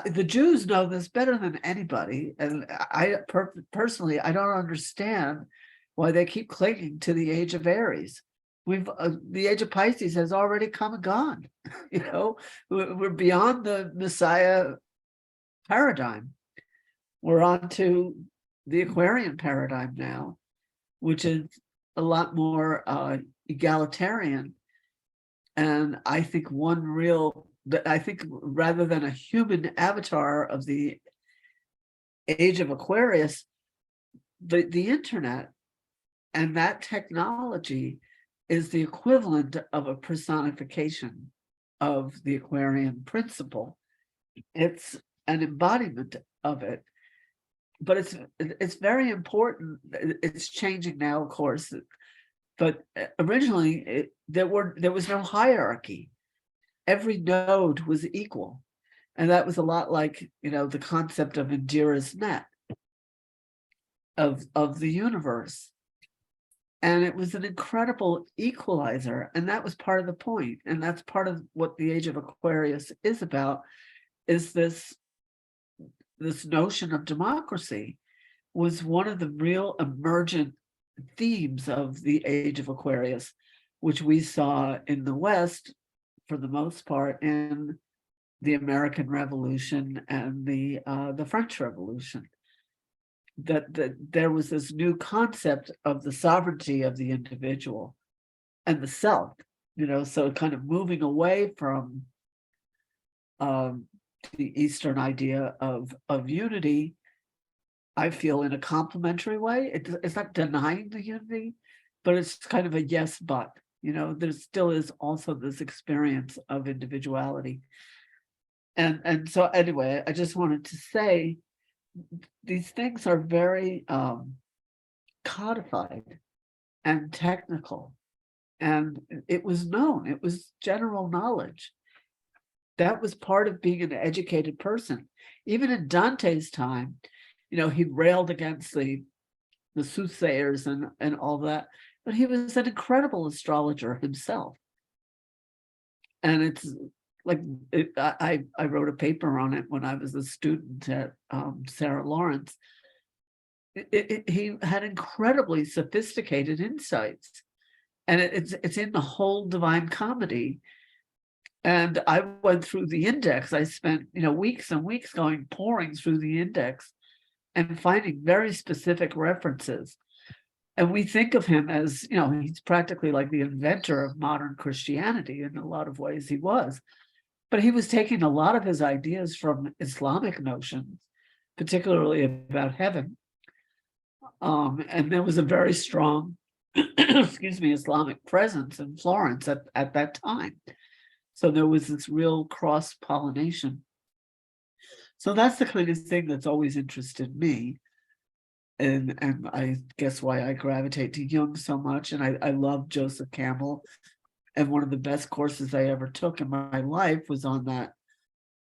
The Jews know this better than anybody, and I personally I don't understand why they keep clinging to the age of Aries. The age of Pisces has already come and gone. We're beyond the Messiah paradigm. We're on to the Aquarian paradigm now, which is a lot more egalitarian. And I think rather than a human avatar of the age of Aquarius, the internet and that technology is the equivalent of a personification of the Aquarian principle. It's an embodiment of it, but it's very important. It's changing now, of course, but originally there was no hierarchy. Every node was equal, and that was a lot like, you know, the concept of Indira's net of the universe. And it was an incredible equalizer, and that was part of the point, and that's part of what the Age of Aquarius is about, is this notion of democracy was one of the real emergent themes of the Age of Aquarius, which we saw in the West, for the most part, in the American Revolution and the French Revolution. That there was this new concept of the sovereignty of the individual and the self, you know, so kind of moving away from the Eastern idea of unity, I feel, in a complementary way. It's not denying the unity, but it's kind of a yes, but, you know, there still is also this experience of individuality. And so anyway, I just wanted to say, these things are very codified and technical, and it was known, it was general knowledge. That was part of being an educated person. Even in Dante's time, you know, he railed against the soothsayers and all that, but he was an incredible astrologer himself. And it's like, I wrote a paper on it when I was a student at Sarah Lawrence. He had incredibly sophisticated insights, and it's in the whole Divine Comedy. And I went through the index. I spent, you know, weeks and weeks pouring through the index and finding very specific references. And we think of him as, you know, he's practically like the inventor of modern Christianity. In a lot of ways he was. But he was taking a lot of his ideas from Islamic notions, particularly about heaven. And there was a very strong, excuse me, Islamic presence in Florence at that time. So there was this real cross-pollination. So that's the kind of thing that's always interested me. And I guess why I gravitate to Jung so much. And I love Joseph Campbell. And one of the best courses I ever took in my life was on that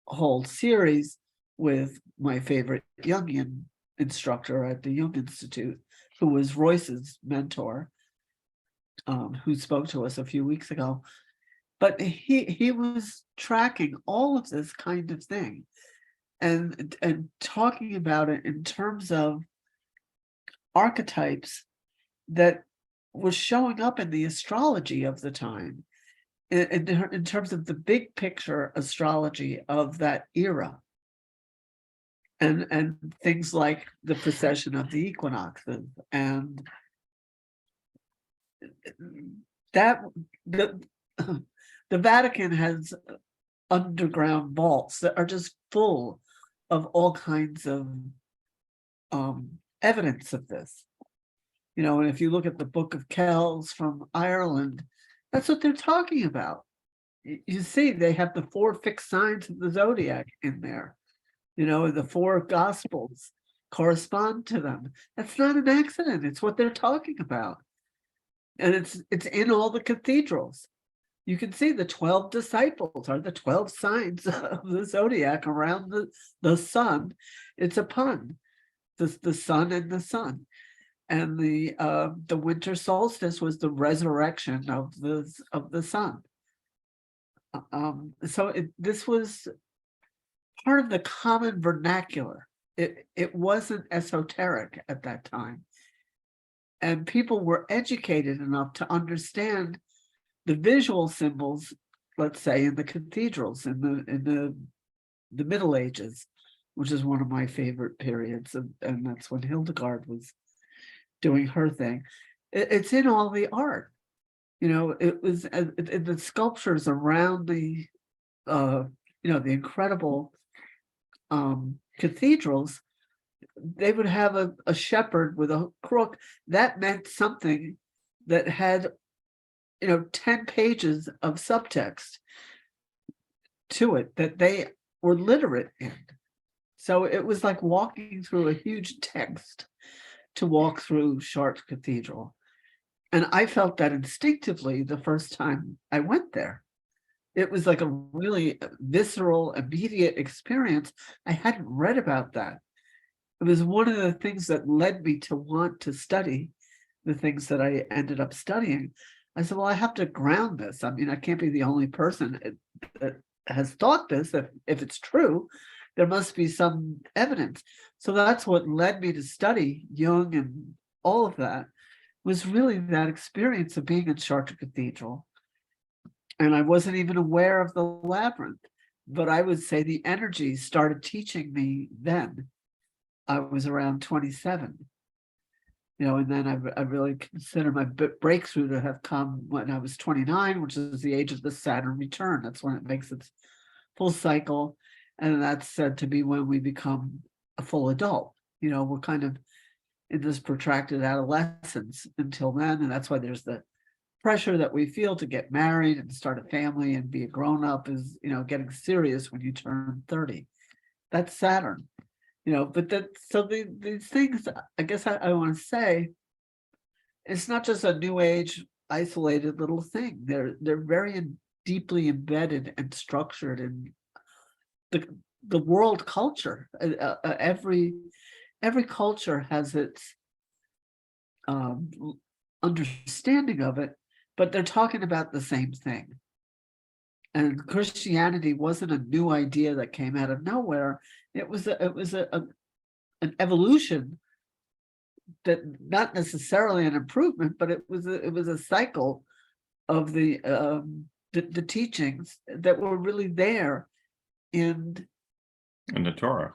whole series with my favorite Jungian instructor at the Jung Institute, who was Royce's mentor, who spoke to us a few weeks ago. But he was tracking all of this kind of thing and talking about it in terms of archetypes that was showing up in the astrology of the time, in terms of the big picture astrology of that era, and things like the precession of the equinoxes, and that the Vatican has underground vaults that are just full of all kinds of evidence of this. You know, and if you look at the Book of Kells from Ireland, that's what they're talking about. You see, they have the 4 fixed signs of the zodiac in there. You know, the 4 gospels correspond to them. That's not an accident. It's what they're talking about. And it's in all the cathedrals. You can see the 12 disciples are the 12 signs of the zodiac around the sun. It's a pun, the sun and the sun. And the winter solstice was the resurrection of the sun. So this was part of the common vernacular. It wasn't esoteric at that time, and people were educated enough to understand the visual symbols. Let's say in the cathedrals in the Middle Ages, which is one of my favorite periods, and that's when Hildegard was doing her thing. It's in all the art, you know. It was the sculptures around the you know, the incredible cathedrals they would have a shepherd with a crook. That meant something that had, 10 pages of subtext to it that they were literate in. So it was like walking through a huge text to walk through Chartres Cathedral. And I felt that instinctively the first time I went there. It was like a really visceral, immediate experience. I hadn't read about that. It was one of the things that led me to want to study the things that I ended up studying. I said, well, I have to ground this. I mean, I can't be the only person that has thought this. If it's true, there must be some evidence. So that's what led me to study Jung and all of that, was really that experience of being in Chartres Cathedral. And I wasn't even aware of the labyrinth, but I would say the energy started teaching me then. I was around 27, and then I really consider my breakthrough to have come when I was 29, which is the age of the Saturn return. That's when it makes its full cycle. And that's said to be when we become a full adult. We're kind of in this protracted adolescence until then. And that's why there's the pressure that we feel to get married and start a family and be a grown-up is, getting serious when you turn 30. That's Saturn. But these things, I guess I want to say, it's not just a new age isolated little thing. They're very deeply embedded and structured in the world culture. Every culture has its understanding of it, but they're talking about the same thing. And Christianity wasn't a new idea that came out of nowhere. It was an evolution, that not necessarily an improvement, but it was a cycle of the teachings that were really there in the Torah.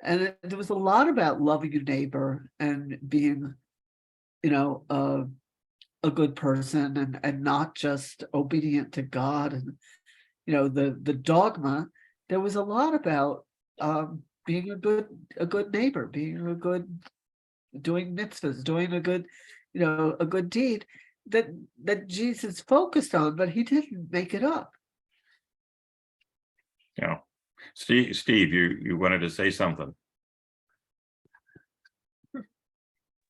And there was a lot about loving your neighbor and being, a good person and not just obedient to God. And, the dogma, there was a lot about being a good neighbor, doing mitzvahs, doing a good deed that Jesus focused on, but he didn't make it up. Yeah. Steve, you wanted to say something.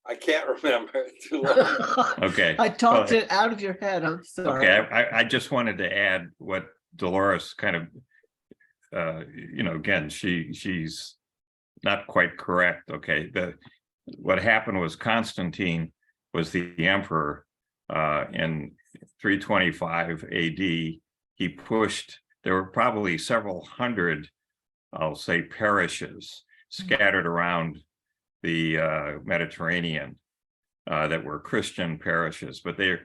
I can't remember. Too long. Okay. I talked it out of your head. I'm sorry. Okay, I just wanted to add what Dolores kind of, again, she's not quite correct. Okay, what happened was Constantine was the emperor in 325 AD. He pushed. There were probably several hundred, I'll say, parishes scattered around the Mediterranean that were Christian parishes, but there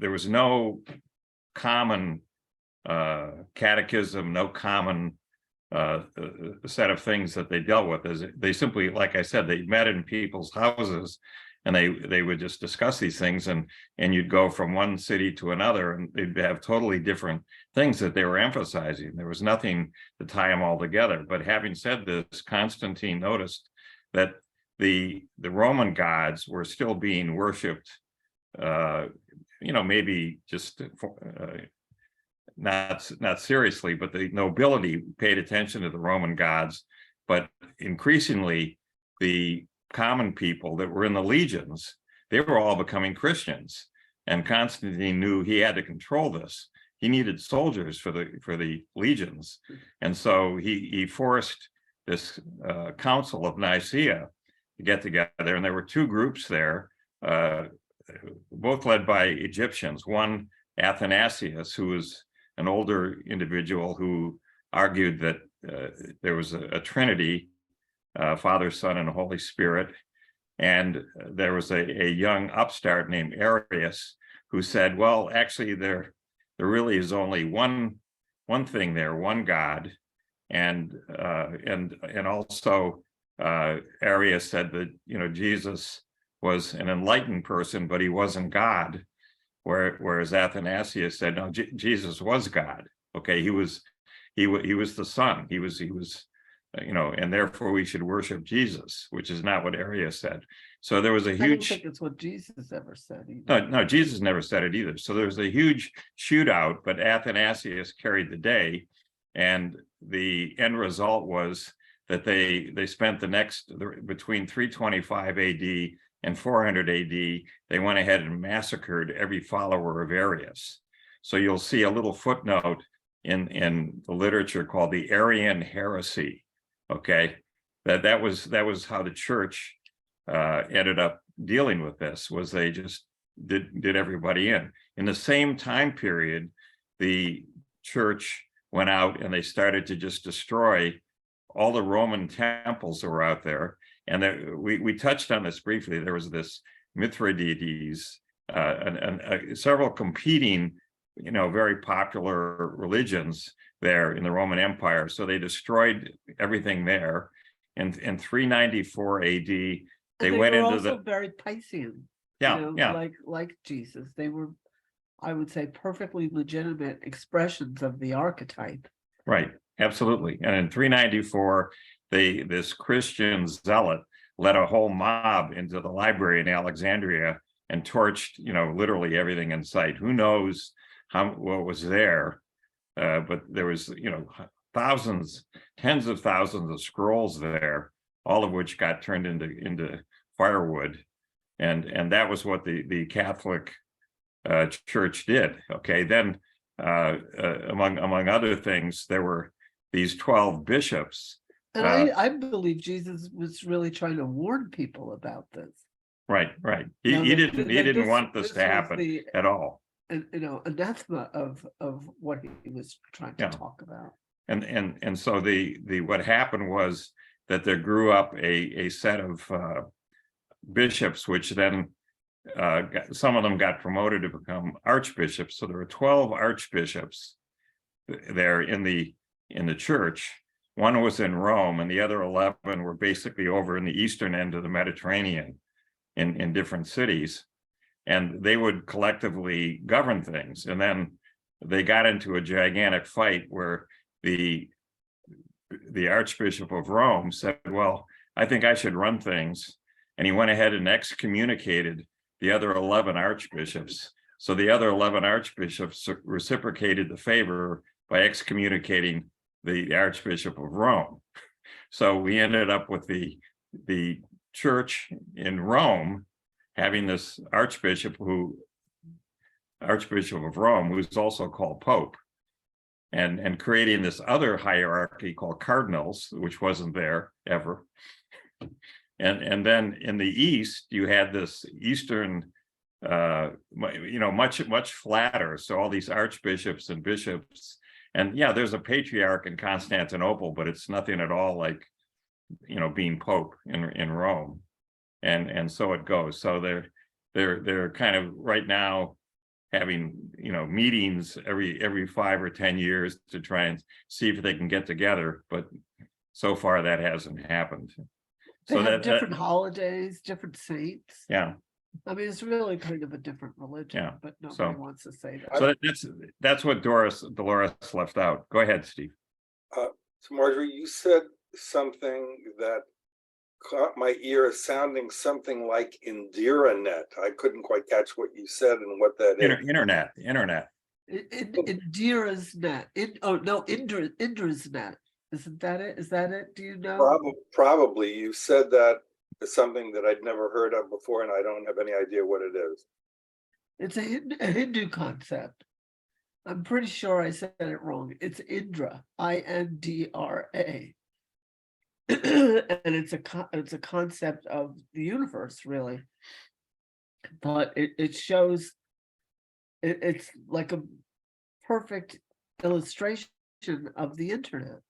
was no common catechism, no common set of things that they dealt with. They simply, like I said, they met in people's houses and they would just discuss these things, and you'd go from one city to another and they'd have totally different things that they were emphasizing. There was nothing to tie them all together. But having said this, Constantine noticed that the Roman gods were still being worshipped, maybe just not seriously, but the nobility paid attention to the Roman gods, but increasingly the common people that were in the legions, they were all becoming Christians. And Constantine knew he had to control this. He needed soldiers for the legions. And so he forced this Council of Nicaea to get together. And there were two groups there, both led by Egyptians. One, Athanasius, who was an older individual who argued that there was a Trinity, Father, Son, and Holy Spirit. And there was a young upstart named Arius who said, well, actually, there really is only one thing there, one God. And also Arius said that, Jesus was an enlightened person, but he wasn't God. Whereas Athanasius said, no, Jesus was God. Okay, he was the Son. He was and therefore we should worship Jesus, which is not what Arius said. So there was a I don't huge, think it's what Jesus ever said either. no, Jesus never said it either. So there was a huge shootout, but Athanasius carried the day. And the end result was that they spent between 325 AD and 400 AD, they went ahead and massacred every follower of Arius. So you'll see a little footnote in the literature called the Arian heresy. Okay, that was how the church ended up dealing with this, was they just did everybody in. In the same time period, the church went out and they started to just destroy all the Roman temples that were out there. And we touched on this briefly. There was this Mithridates, and several competing, very popular religions there in the Roman Empire. So they destroyed everything there. And in 394 AD, they went were into also very Piscean. Like Jesus. They were, I would say, perfectly legitimate expressions of the archetype. Right, absolutely. And in 394, this Christian zealot led a whole mob into the library in Alexandria and torched, literally everything in sight. Who knows what was there? But there was, thousands, tens of thousands of scrolls there, all of which got turned into firewood, and that was what the Catholic Church did. Okay, then among other things, there were these 12 bishops. And I believe Jesus was really trying to warn people about this. Right. He didn't want this to happen at all. Anathema of what he was trying to talk about. And so what happened was that there grew up a set of bishops, which then some of them got promoted to become archbishops. So there were 12 archbishops there in the church. One was in Rome, and the other 11 were basically over in the eastern end of the Mediterranean in different cities. And they would collectively govern things. And then they got into a gigantic fight where the Archbishop of Rome said, well, I think I should run things. And he went ahead and excommunicated the other 11 archbishops. So the other 11 archbishops reciprocated the favor by excommunicating the Archbishop of Rome. So we ended up with the church in Rome having this Archbishop of Rome, who's also called Pope, and creating this other hierarchy called cardinals, which wasn't there ever. And then in the East, you had this Eastern, much flatter. So all these archbishops and bishops, and there's a patriarch in Constantinople, but it's nothing at all like, being Pope in Rome. And so it goes. So they're kind of right now having meetings every 5 or 10 years to try and see if they can get together, but so far that hasn't happened. They So have that different holidays, different saints. Yeah. I mean, it's really kind of a different religion, but nobody wants to say that. So that's what Dolores left out. Go ahead, Steve. So Marjorie, you said something that caught my ear as sounding something like IndiraNet. I couldn't quite catch what you said and what that is. Internet. Indira's net. Indra's net. Isn't that it? Is that it? Do you know? Probably. You said that as something that I'd never heard of before, and I don't have any idea what it is. It's a Hindu concept. I'm pretty sure I said it wrong. It's Indra, Indra. And it's a concept of the universe, really. But it shows it's like a perfect illustration of the internet,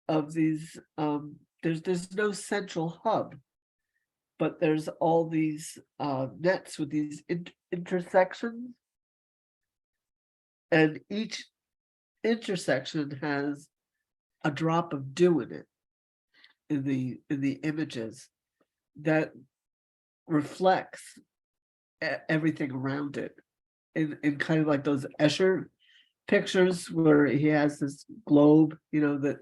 of these there's no central hub, but there's all these nets with these intersections, and each intersection has a drop of dew in it, in the images, that reflects everything around it, in kind of like those Escher pictures where he has this globe, that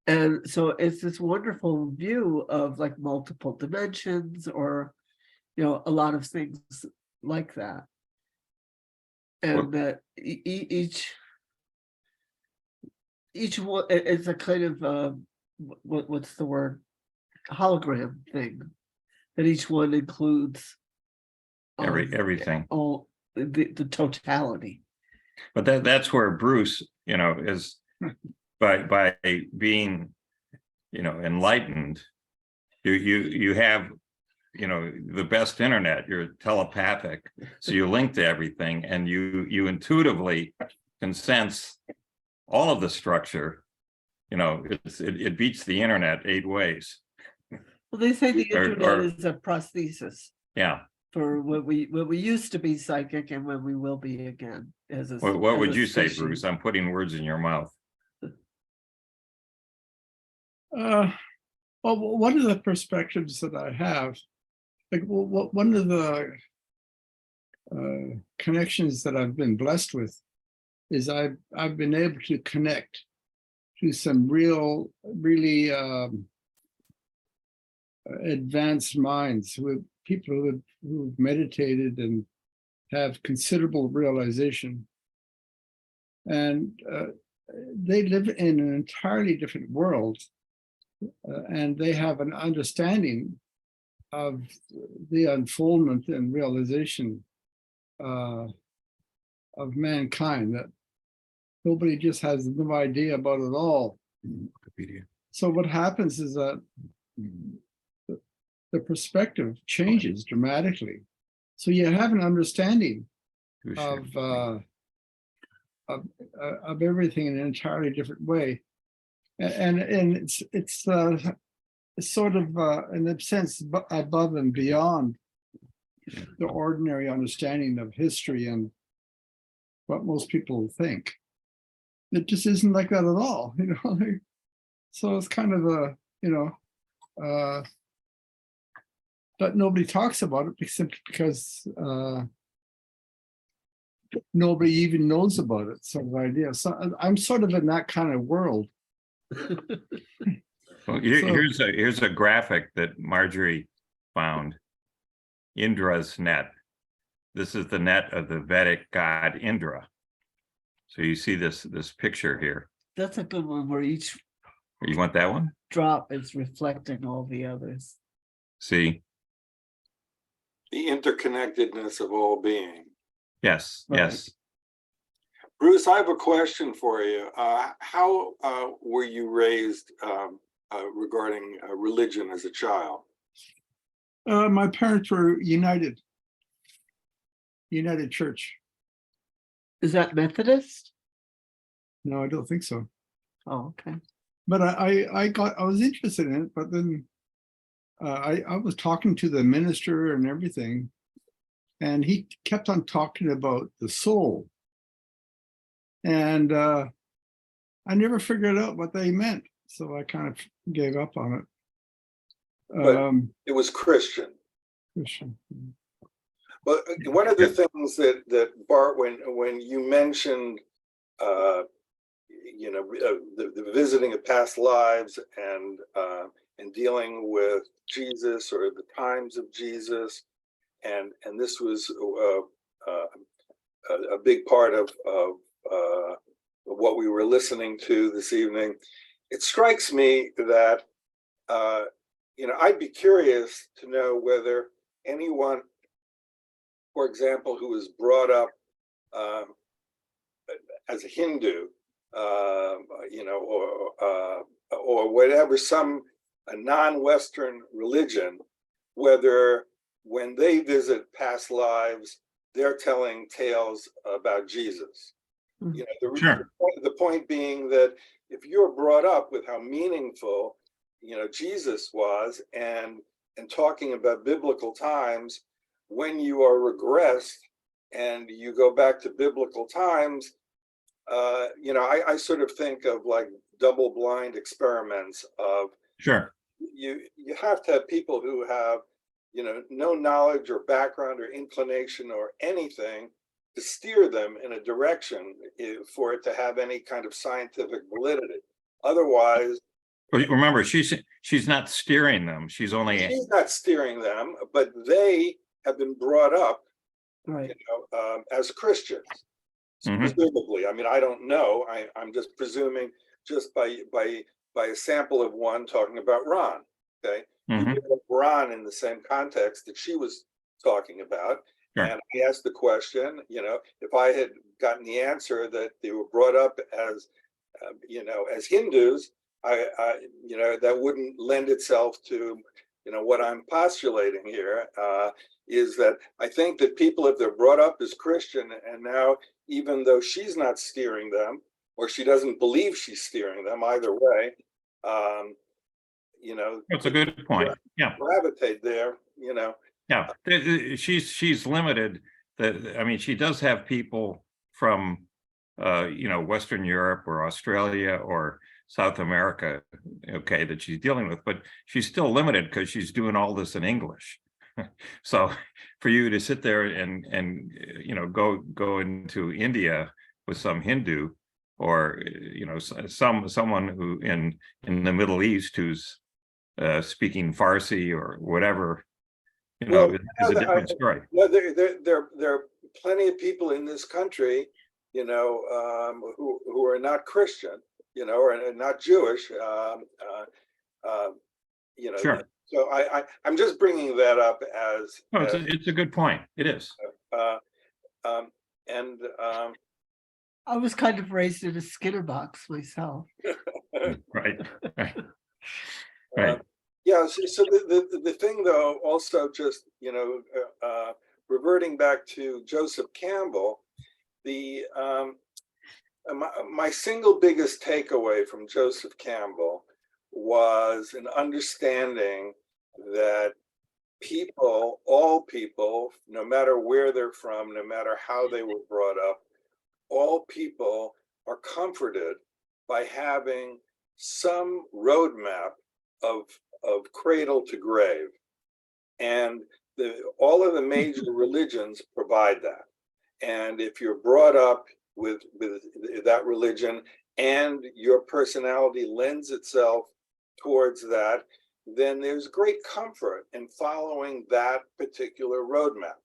And so it's this wonderful view of like multiple dimensions, or, you know, a lot of things like that. And that each one is a kind of what's the word, hologram thing, that each one includes everything. all the totality. But that's where Bruce, you know, is by being, you know, enlightened, you have, you know, the best internet. You're telepathic, so you link to everything, and you intuitively can sense all of the structure. You know, it beats the internet 8 ways. Well, they say the Or- internet or- is a prosthesis Yeah. for what we used to be psychic and when we will be again. What would as a you say, species. Bruce? I'm putting words in your mouth. Well, one of the perspectives that I have, like one of the connections that I've been blessed with is I've been able to connect to some really advanced minds, people who've meditated and have considerable realization, and they live in an entirely different world, and they have an understanding of the unfoldment and realization of mankind that nobody just has no idea about at all. So what happens is that the perspective changes dramatically. So you have an understanding of everything in an entirely different way, and it's sort of in a sense above and beyond the ordinary understanding of history and what most people think. It just isn't like that at all, you know. So it's kind of a, you know, but nobody talks about it simply because nobody even knows about it, sort of idea. So I'm sort of in that kind of world. Well, here's a graphic that Marjorie found. Indra's net. This is the net of the Vedic god Indra. So you see this picture here. That's a good one, where each You want that one? drop is reflecting all the others. See? The interconnectedness of all being. Yes, Right. yes. Bruce, I have a question for you. How were you raised regarding religion as a child? My parents were United Church. Is that Methodist? No, I don't think so. Oh, okay. But I was interested in it, but then I was talking to the minister and everything, and he kept on talking about the soul. And I never figured out what they meant, so I kind of gave up on it. But it was Christian. Christian. But one of the things that Bart, when you mentioned, you know, the visiting of past lives and dealing with Jesus or the times of Jesus, and this was a big part of what we were listening to this evening. It strikes me that you know, I'd be curious to know whether anyone, for example, who was brought up as a Hindu, you know, or whatever, a non-Western religion, whether when they visit past lives, they're telling tales about Jesus. You know, Sure. the point being that if you're brought up with how meaningful, you know, Jesus was, and talking about biblical times, when you are regressed and you go back to biblical times, you know, I sort of think of like double-blind experiments of, Sure. you have to have people who have, you know, no knowledge or background or inclination or anything to steer them in a direction for it to have any kind of scientific validity. Otherwise, But remember, she's not steering them. She's only, She's not steering them, but they have been brought up, Right. as Christians, Mhm. presumably. I mean, I don't know. I'm just presuming just by a sample of one talking about Ron. Okay, you Mhm. bring up Ron in the same context that she was talking about, Sure. and I asked the question. If I had gotten the answer that they were brought up as, as Hindus, that wouldn't lend itself to, what I'm postulating here, is that I think that people, if they're brought up as Christian, and now, even though she's not steering them, or she doesn't believe she's steering them, either way, that's a good point. Yeah. gravitate there, Yeah, she's limited. I mean, she does have people from, Western Europe or Australia or South America, okay, that she's dealing with, but she's still limited because she's doing all this in English. So for you to sit there and go into India with some Hindu, or someone who in the Middle East who's speaking Farsi or whatever, Well, is a different story. no, there are plenty of people in this country, who are not Christian, or not Jewish, Sure. So I'm just bringing that up as, No, it's a good point. It is. and I was kind of raised in a Skinner box myself. Right. Right. yeah. So the thing, though, also just reverting back to Joseph Campbell, the my single biggest takeaway from Joseph Campbell was an understanding that people, all people, no matter where they're from, no matter how they were brought up, all people are comforted by having some roadmap of cradle to grave. And all of the major religions provide that. And if you're brought up with that religion and your personality lends itself towards that, then there's great comfort in following that particular roadmap.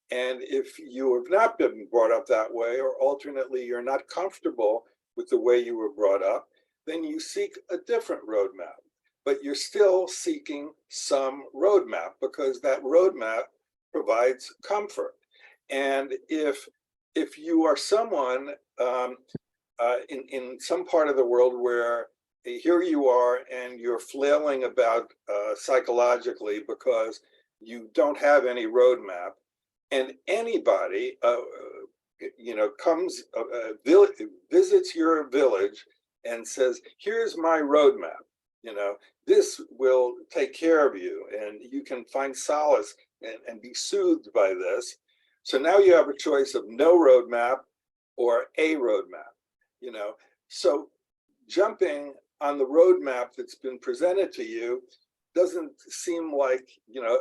And if you have not been brought up that way, or alternately, you're not comfortable with the way you were brought up, then you seek a different roadmap. But you're still seeking some roadmap because that roadmap provides comfort. And if you are someone in some part of the world where here you are and you're flailing about psychologically because you don't have any roadmap, and anybody comes visits your village and says, here's my roadmap, this will take care of you and you can find solace and be soothed by this. So now you have a choice of no roadmap or a roadmap, so jumping on the roadmap that's been presented to you doesn't seem like,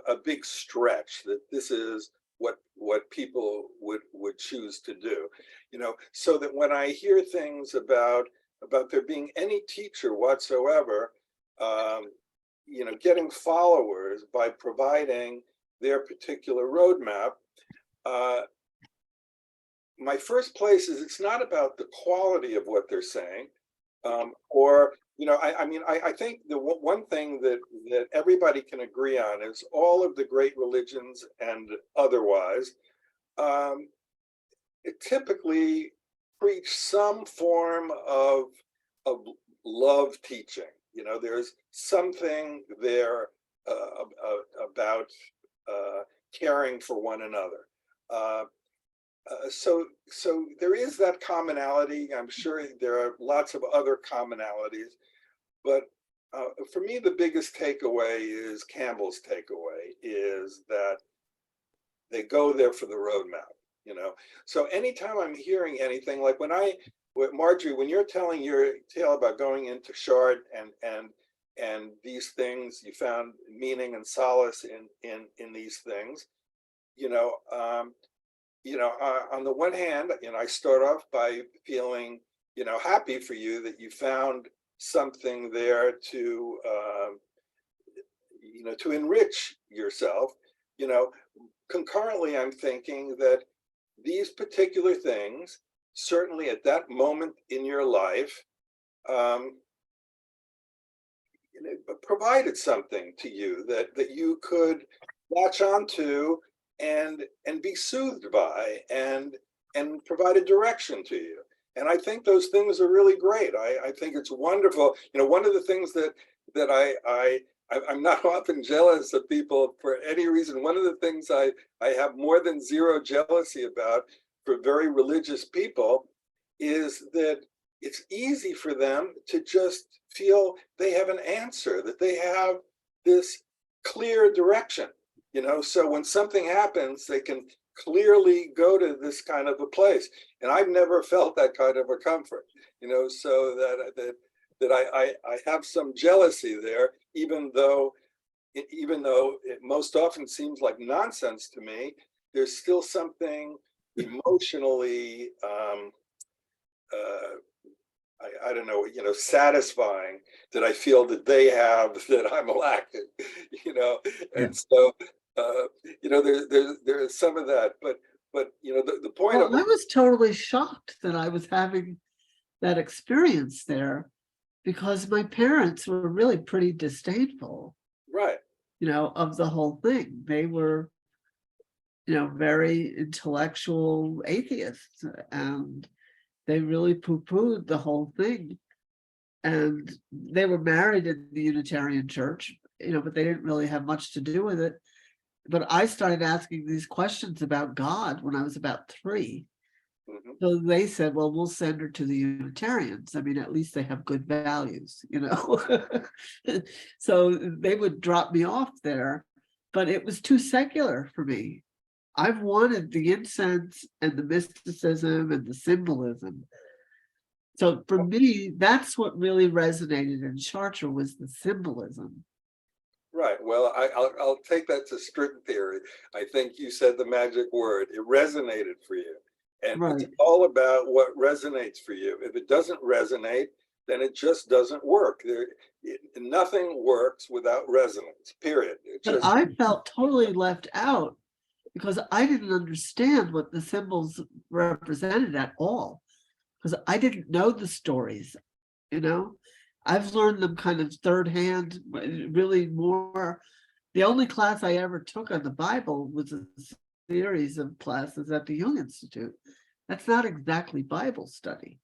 a big stretch, that this is what people would choose to do, so that when I hear things about there being any teacher whatsoever, getting followers by providing their particular roadmap, my first place is it's not about the quality of what they're saying, or I think the one thing that everybody can agree on is all of the great religions and otherwise it typically preach some form of love teaching. There's something there about caring for one another. So there is that commonality. I'm sure there are lots of other commonalities, but for me, the biggest takeaway is Campbell's takeaway is that they go there for the roadmap. So anytime I'm hearing anything, like Marjorie, when you're telling your tale about going into Shard and these things, you found meaning and solace in these things, on the one hand, I start off by feeling, happy for you that you found something there to to enrich yourself. Concurrently, I'm thinking that these particular things, certainly at that moment in your life, provided something to you that you could latch onto and be soothed by and provide a direction to you. And I think those things are really great. I think it's wonderful. One of the things that I'm not often jealous of people for any reason. One of the things I have more than zero jealousy about for very religious people is that it's easy for them to just feel they have an answer, that they have this clear direction. So when something happens, they can clearly go to this kind of a place. And I've never felt that kind of a comfort, so that I have some jealousy there, even though it most often seems like nonsense to me. There's still something emotionally, I don't know, satisfying that I feel that they have that I'm lacking, and so, there's some of that, but the point Well, of I was totally shocked that I was having that experience there, because my parents were really pretty disdainful, right. of the whole thing. They were, very intellectual atheists, and they really poo-pooed the whole thing. And they were married in the Unitarian Church, but they didn't really have much to do with it. But I started asking these questions about God when I was about 3. Mhm. So they said, well, we'll send her to the Unitarians. I mean, at least they have good values, So they would drop me off there, but it was too secular for me. I've wanted the incense and the mysticism and the symbolism. So for me, that's what really resonated in Chartres, was the symbolism. Right. Well, I'll take that to string theory. I think you said the magic word. It resonated for you. And it's Right. all about what resonates for you. If it doesn't resonate, then it just doesn't work. Nothing works without resonance, period. But I felt totally left out because I didn't understand what the symbols represented at all, because I didn't know the stories, I've learned them kind of third hand, really more. The only class I ever took on the Bible was a series of classes at the Jung Institute. That's not exactly Bible study,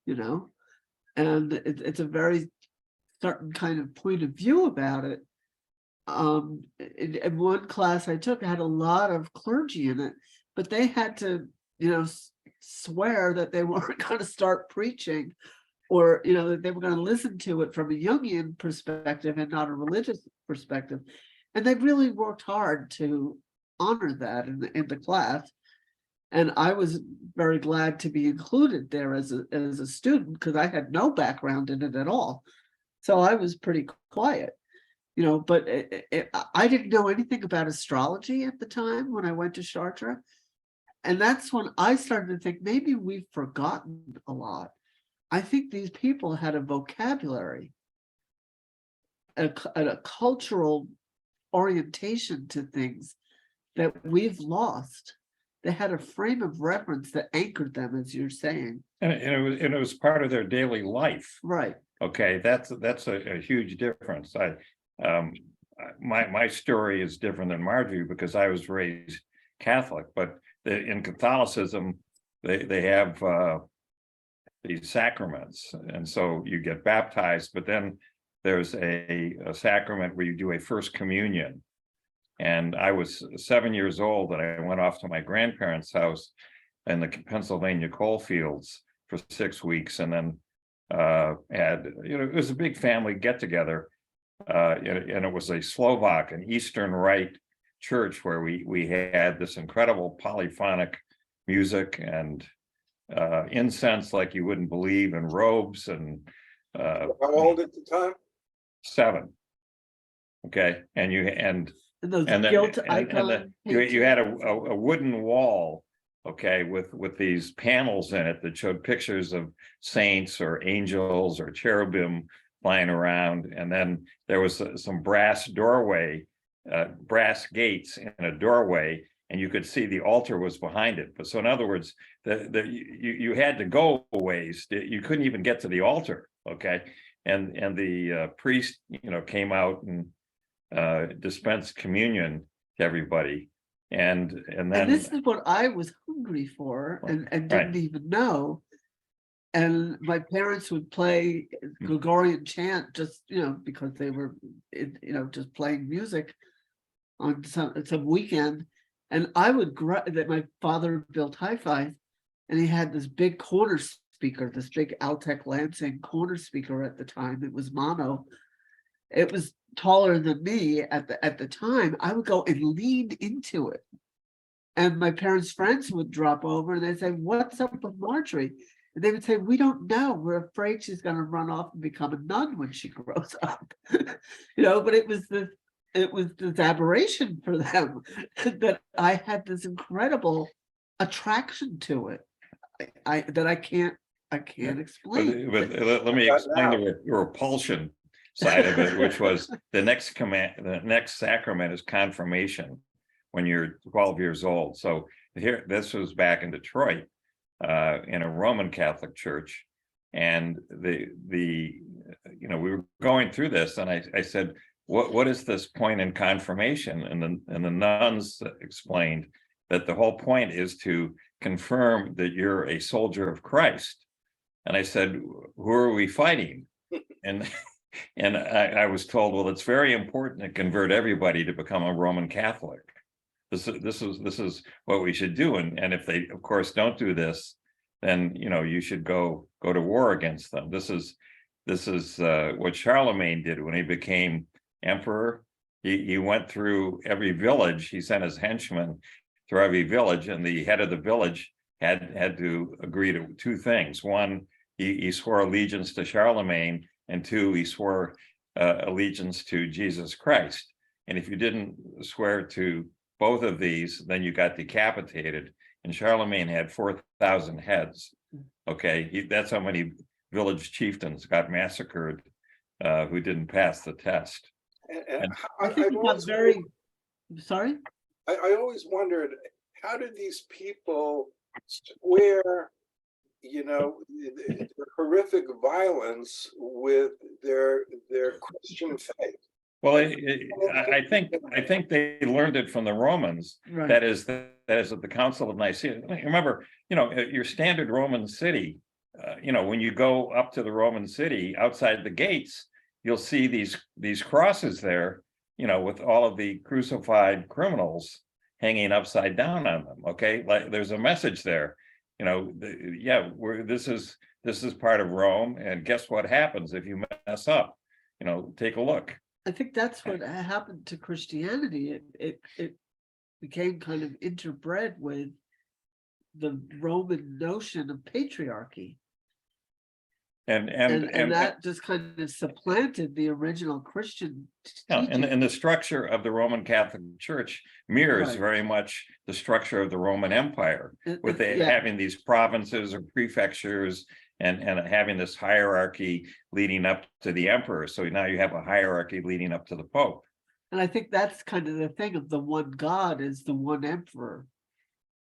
and it's a very certain kind of point of view about it. In one class I took, I had a lot of clergy in it, but they had to, swear that they weren't going to start preaching, or that they were going to listen to it from a Jungian perspective and not a religious perspective. And they really worked hard to honor that in the class. And I was very glad to be included there as a student, because I had no background in it at all. So I was pretty quiet, but I didn't know anything about astrology at the time when I went to Chartres. And that's when I started to think, maybe we've forgotten a lot. I think these people had a vocabulary, a cultural orientation to things that we've lost. They had a frame of reference that anchored them, as you're saying. And it was part of their daily life. Right. Okay, that's a huge difference. My story is different than Marjorie because I was raised Catholic, but in Catholicism, they have these sacraments, and so you get baptized, but then there's a sacrament where you do a first communion. And I was 7 years old, and I went off to my grandparents' house in the Pennsylvania coal fields for 6 weeks, and then had, it was a big family get together, and it was a Slovak, an Eastern Rite church where we had this incredible polyphonic music and incense like you wouldn't believe, and robes, and How old at the time? 7. Okay, And those and then gilt and icon then you had a wooden wall okay, with these panels in it that showed pictures of saints or angels or cherubim flying around. And then there was some brass gates in a doorway, and you could see the altar was behind it. But so in other words, you had to go a ways. You couldn't even get to the altar, okay? And the priest, came out and dispensed communion to everybody. And And then this is what I was hungry for and didn't Right. even know. And my parents would play Gregorian chant just, because they were, just playing music on some weekend. And I would that my father built hi-fi, and he had this big corner speaker, this big Altec Lansing corner speaker at the time. It was mono. It was taller than me at the time. I would go and lean into it. And my parents' friends would drop over and they'd say, "What's up with Marjorie?" And they would say, "We don't know. We're afraid she's going to run off and become a nun when she grows up." But it was this aberration for them that I had this incredible attraction to it. I can't explain. But let me explain the repulsion side of it, which was the next sacrament is confirmation when you're 12 years old. So here, this was back in Detroit, in a Roman Catholic church, and we were going through this, and I said, what is this point in confirmation? And the nuns explained that the whole point is to confirm that you're a soldier of Christ. And I said, who are we fighting? And I was told, well, it's very important to convert everybody to become a Roman Catholic. This is what we should do. And if they, of course, don't do this, then you should go to war against them. This is what Charlemagne did when he became emperor. He went through every village. He sent his henchmen through every village, and the head of the village had to agree to two things. One, he swore allegiance to Charlemagne, and two, he swore allegiance to Jesus Christ. And if you didn't swear to both of these, then you got decapitated. And Charlemagne had 4,000 heads. Okay, that's how many village chieftains got massacred who didn't pass the test. And I think it got very. Sorry. I always wondered, how did these people square, the horrific violence with their Christian faith? Well, I think they learned it from the Romans. Right. That is at the Council of Nicaea. Remember, your standard Roman city. When you go up to the Roman city outside the gates, you'll see these crosses there, with all of the crucified criminals hanging upside down on them. Okay, like there's a message there. This is part of Rome, and guess what happens if you mess up? Take a look. I think that's what happened to Christianity. It became kind of interbred with the Roman notion of patriarchy. And that just kind of supplanted the original Christian teaching. And the structure of the Roman Catholic Church mirrors Right. very much the structure of the Roman Empire, with having these provinces or prefectures and having this hierarchy leading up to the emperor. So now you have a hierarchy leading up to the Pope. And I think that's kind of the thing of the one God is the one emperor.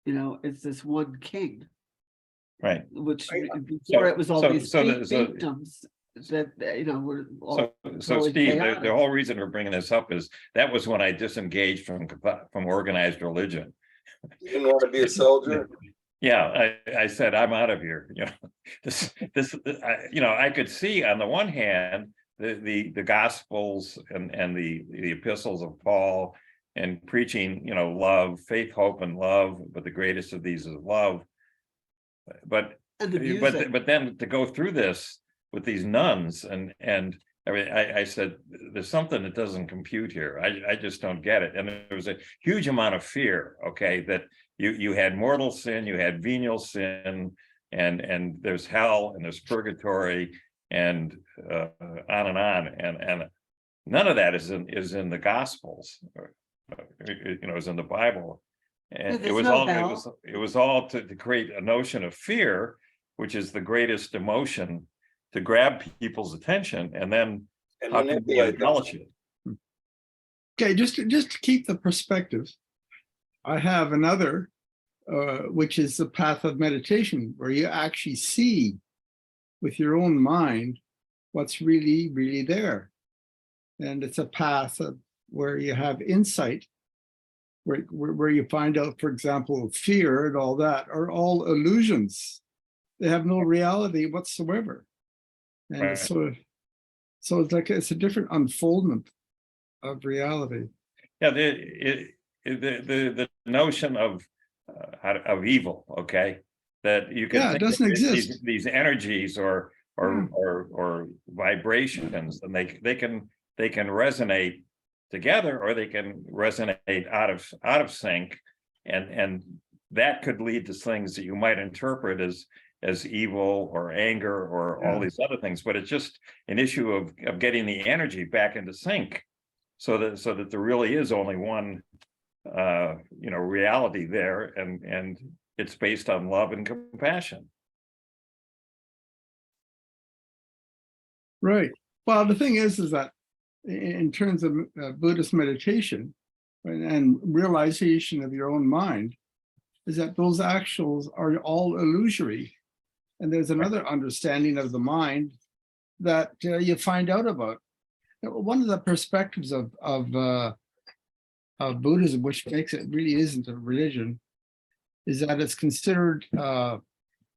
It's this one king. Right. Which before it was all these fiefdoms that were all so really Steve, chaotic. the whole reason we're bringing this up is that was when I disengaged from organized religion. You didn't want to be a soldier? Yeah, I said, I'm out of here. I could see on the one hand the Gospels and the epistles of Paul, and preaching, love, faith, hope, and love, but the greatest of these is love. But then to go through this with these nuns and I mean, I said, there's something that doesn't compute here. I just don't get it. And there was a huge amount of fear, okay, that you had mortal sin, you had venial sin, and there's hell and there's purgatory and on, and none of that is in the Gospels, is in the Bible. And it there's was no all, hell. it was all to create a notion of fear, which is the greatest emotion, to grab people's attention, and then And how can we manipulate them. embellish it? Okay, just to keep the perspective, I have another, which is the path of meditation, where you actually see with your own mind what's really, really there. And it's a path of where you have insight, where you find out, for example, fear and all that are all illusions. They have no reality whatsoever. And Right. it's sort of, so it's like it's a different unfoldment of reality. Yeah, the notion of evil, okay, that you can Yeah, it think doesn't of exist. these energies or Yeah. vibrations, and they can resonate together, or they can resonate out of sync, and that could lead to things that you might interpret as evil or anger or all Yeah. these other things. But it's just an issue of getting the energy back into sync, so that there really is only one reality there, and it's based on love and compassion. Right. Well, the thing is that in terms of Buddhist meditation and realization of your own mind, is that those actuals are all illusory. And there's another understanding of the mind that you find out about. One of the perspectives of Buddhism, which makes it really isn't a religion, is that it's considered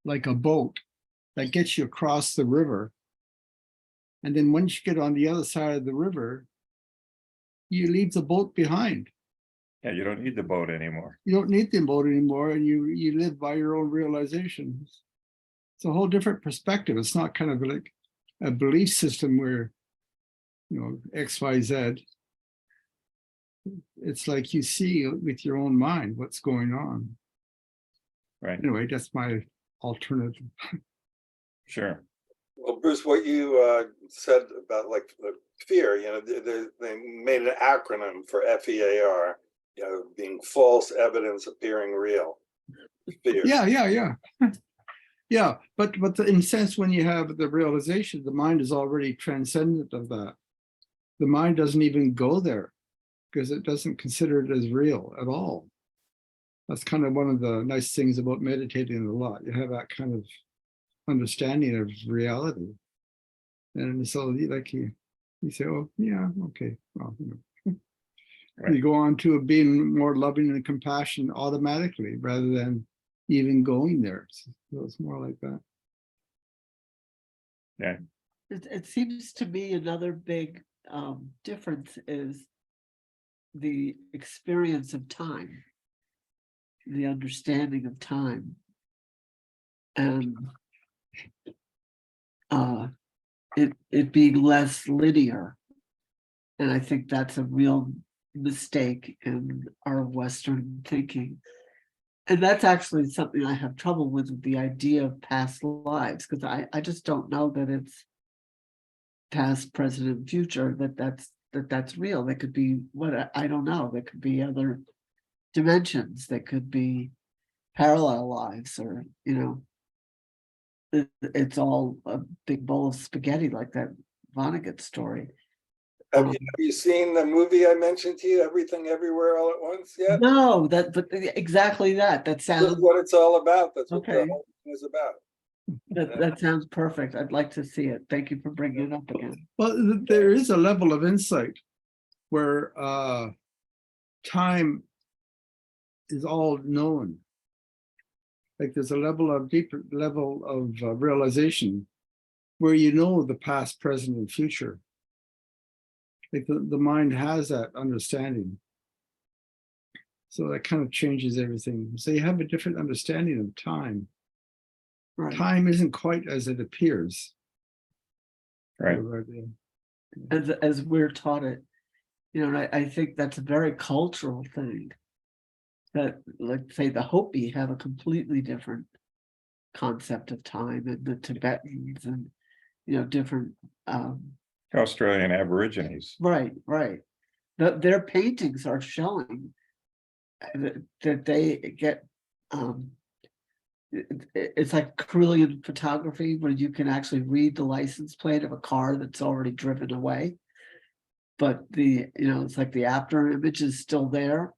like a boat that gets you across the river. And then once you get on the other side of the river, you leave the boat behind. Yeah, you don't need the boat anymore. You don't need the boat anymore, and you live by your own realizations. It's a whole different perspective. It's not kind of like a belief system where, X, Y, Z. It's like you see with your own mind what's going on. Right. Anyway, that's my alternative. Sure. Well, Bruce, what you said about like the fear, they made an acronym for FEAR, being false evidence appearing real. Fear. Yeah. Yeah, but in a sense, when you have the realization, the mind is already transcendent of that. The mind doesn't even go there because it doesn't consider it as real at all. That's kind of one of the nice things about meditating a lot. You have that kind of understanding of reality. And so like you say, oh yeah, okay. Well, Right. You go on to being more loving and compassion automatically rather than even going there. So it's more like that. Yeah. It seems to me another big difference is the experience of time, the understanding of time, and it being less linear. And I think that's a real mistake in our Western thinking. And that's actually something I have trouble with the idea of past lives, because I just don't know that it's past, present, and future, that's real. There could be I don't know. There could be other dimensions. There could be parallel lives, or it's all a big bowl of spaghetti, like that Vonnegut story. Have you seen the movie I mentioned to you, Everything Everywhere All at Once, yet? No, but exactly that sounds. That's what it's all about. That's what Okay. the whole thing is about. That sounds perfect. I'd like to see it. Thank you for bringing it up again. Well, there is a level of insight where time is all known. Like there's a deeper level of realization where the past, present, and future. Like the mind has that understanding. So that kind of changes everything. So you have a different understanding of time. Right. Time isn't quite as it appears. Right. As we're taught it, and I think that's a very cultural thing. That, like, say, the Hopi have a completely different concept of time, and the Tibetans, and different. Australian Aborigines. Right. Their paintings are showing that they get, it's like Carillion photography, where you can actually read the license plate of a car that's already driven away. But it's like the after image is still there.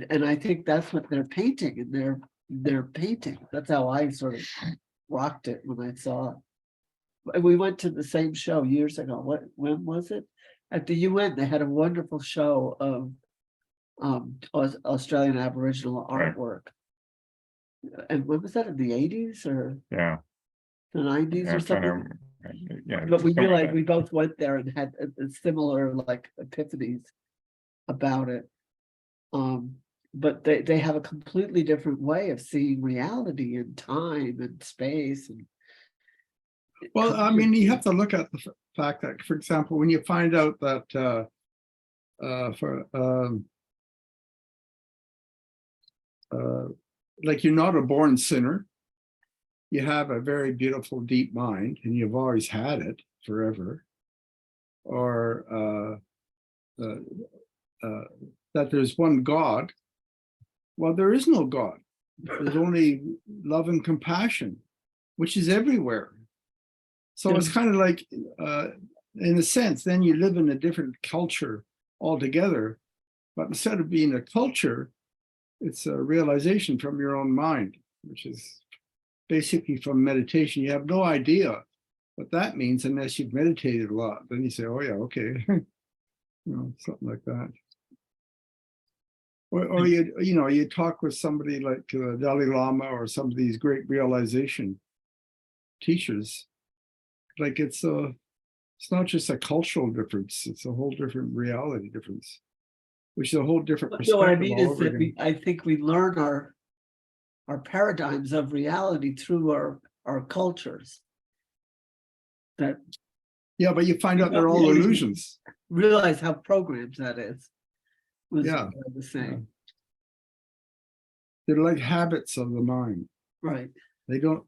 And I think that's what they're painting, and they're painting. That's how I sort of rocked it when I saw it. And we went to the same show years ago. When was it? At the UN, they had a wonderful show of Australian Aboriginal Right. artwork. And when was that, in the 80s or Yeah. the 90s I'm or trying something? to- yeah, But we something like realized that. we both went there and had a similar like epiphanies about it. But they have a completely different way of seeing reality and time and space. And Well, I mean, you have to look at the fact that, for example, when you find out that like you're not a born sinner, you have a very beautiful, deep mind, and you've always had it forever, or that there's one God. Well, there is no God. There's only love and compassion, which is everywhere. So it's kind of like, in a sense, then you live in a different culture altogether. But instead of being a culture, it's a realization from your own mind, which is basically from meditation. You have no idea what that means unless you've meditated a lot. Then you say, oh yeah, okay. Something like that. Or you talk with somebody like Dalai Lama or some of these great realization teachers. Like it's not just a cultural difference, it's a whole different reality difference, which is a whole different perspective. what I mean all is over that again. I think we learn our paradigms of reality through our cultures. That Yeah, but you find out they're all Yeah. illusions. realize how programmed that is. Was Yeah. what I was saying. They're like habits of the mind. Right. They don't,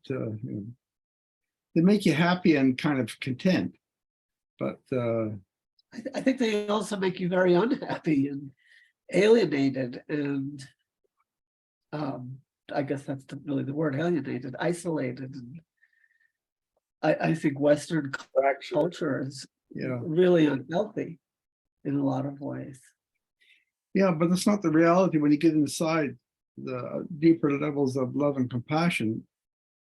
they make you happy and kind of content, but I think they also make you very unhappy and alienated, and I guess that's really the word, alienated, isolated. And I think Western Fracture. culture is yeah. really unhealthy in a lot of ways. Yeah, but that's not the reality. When you get inside the deeper levels of love and compassion,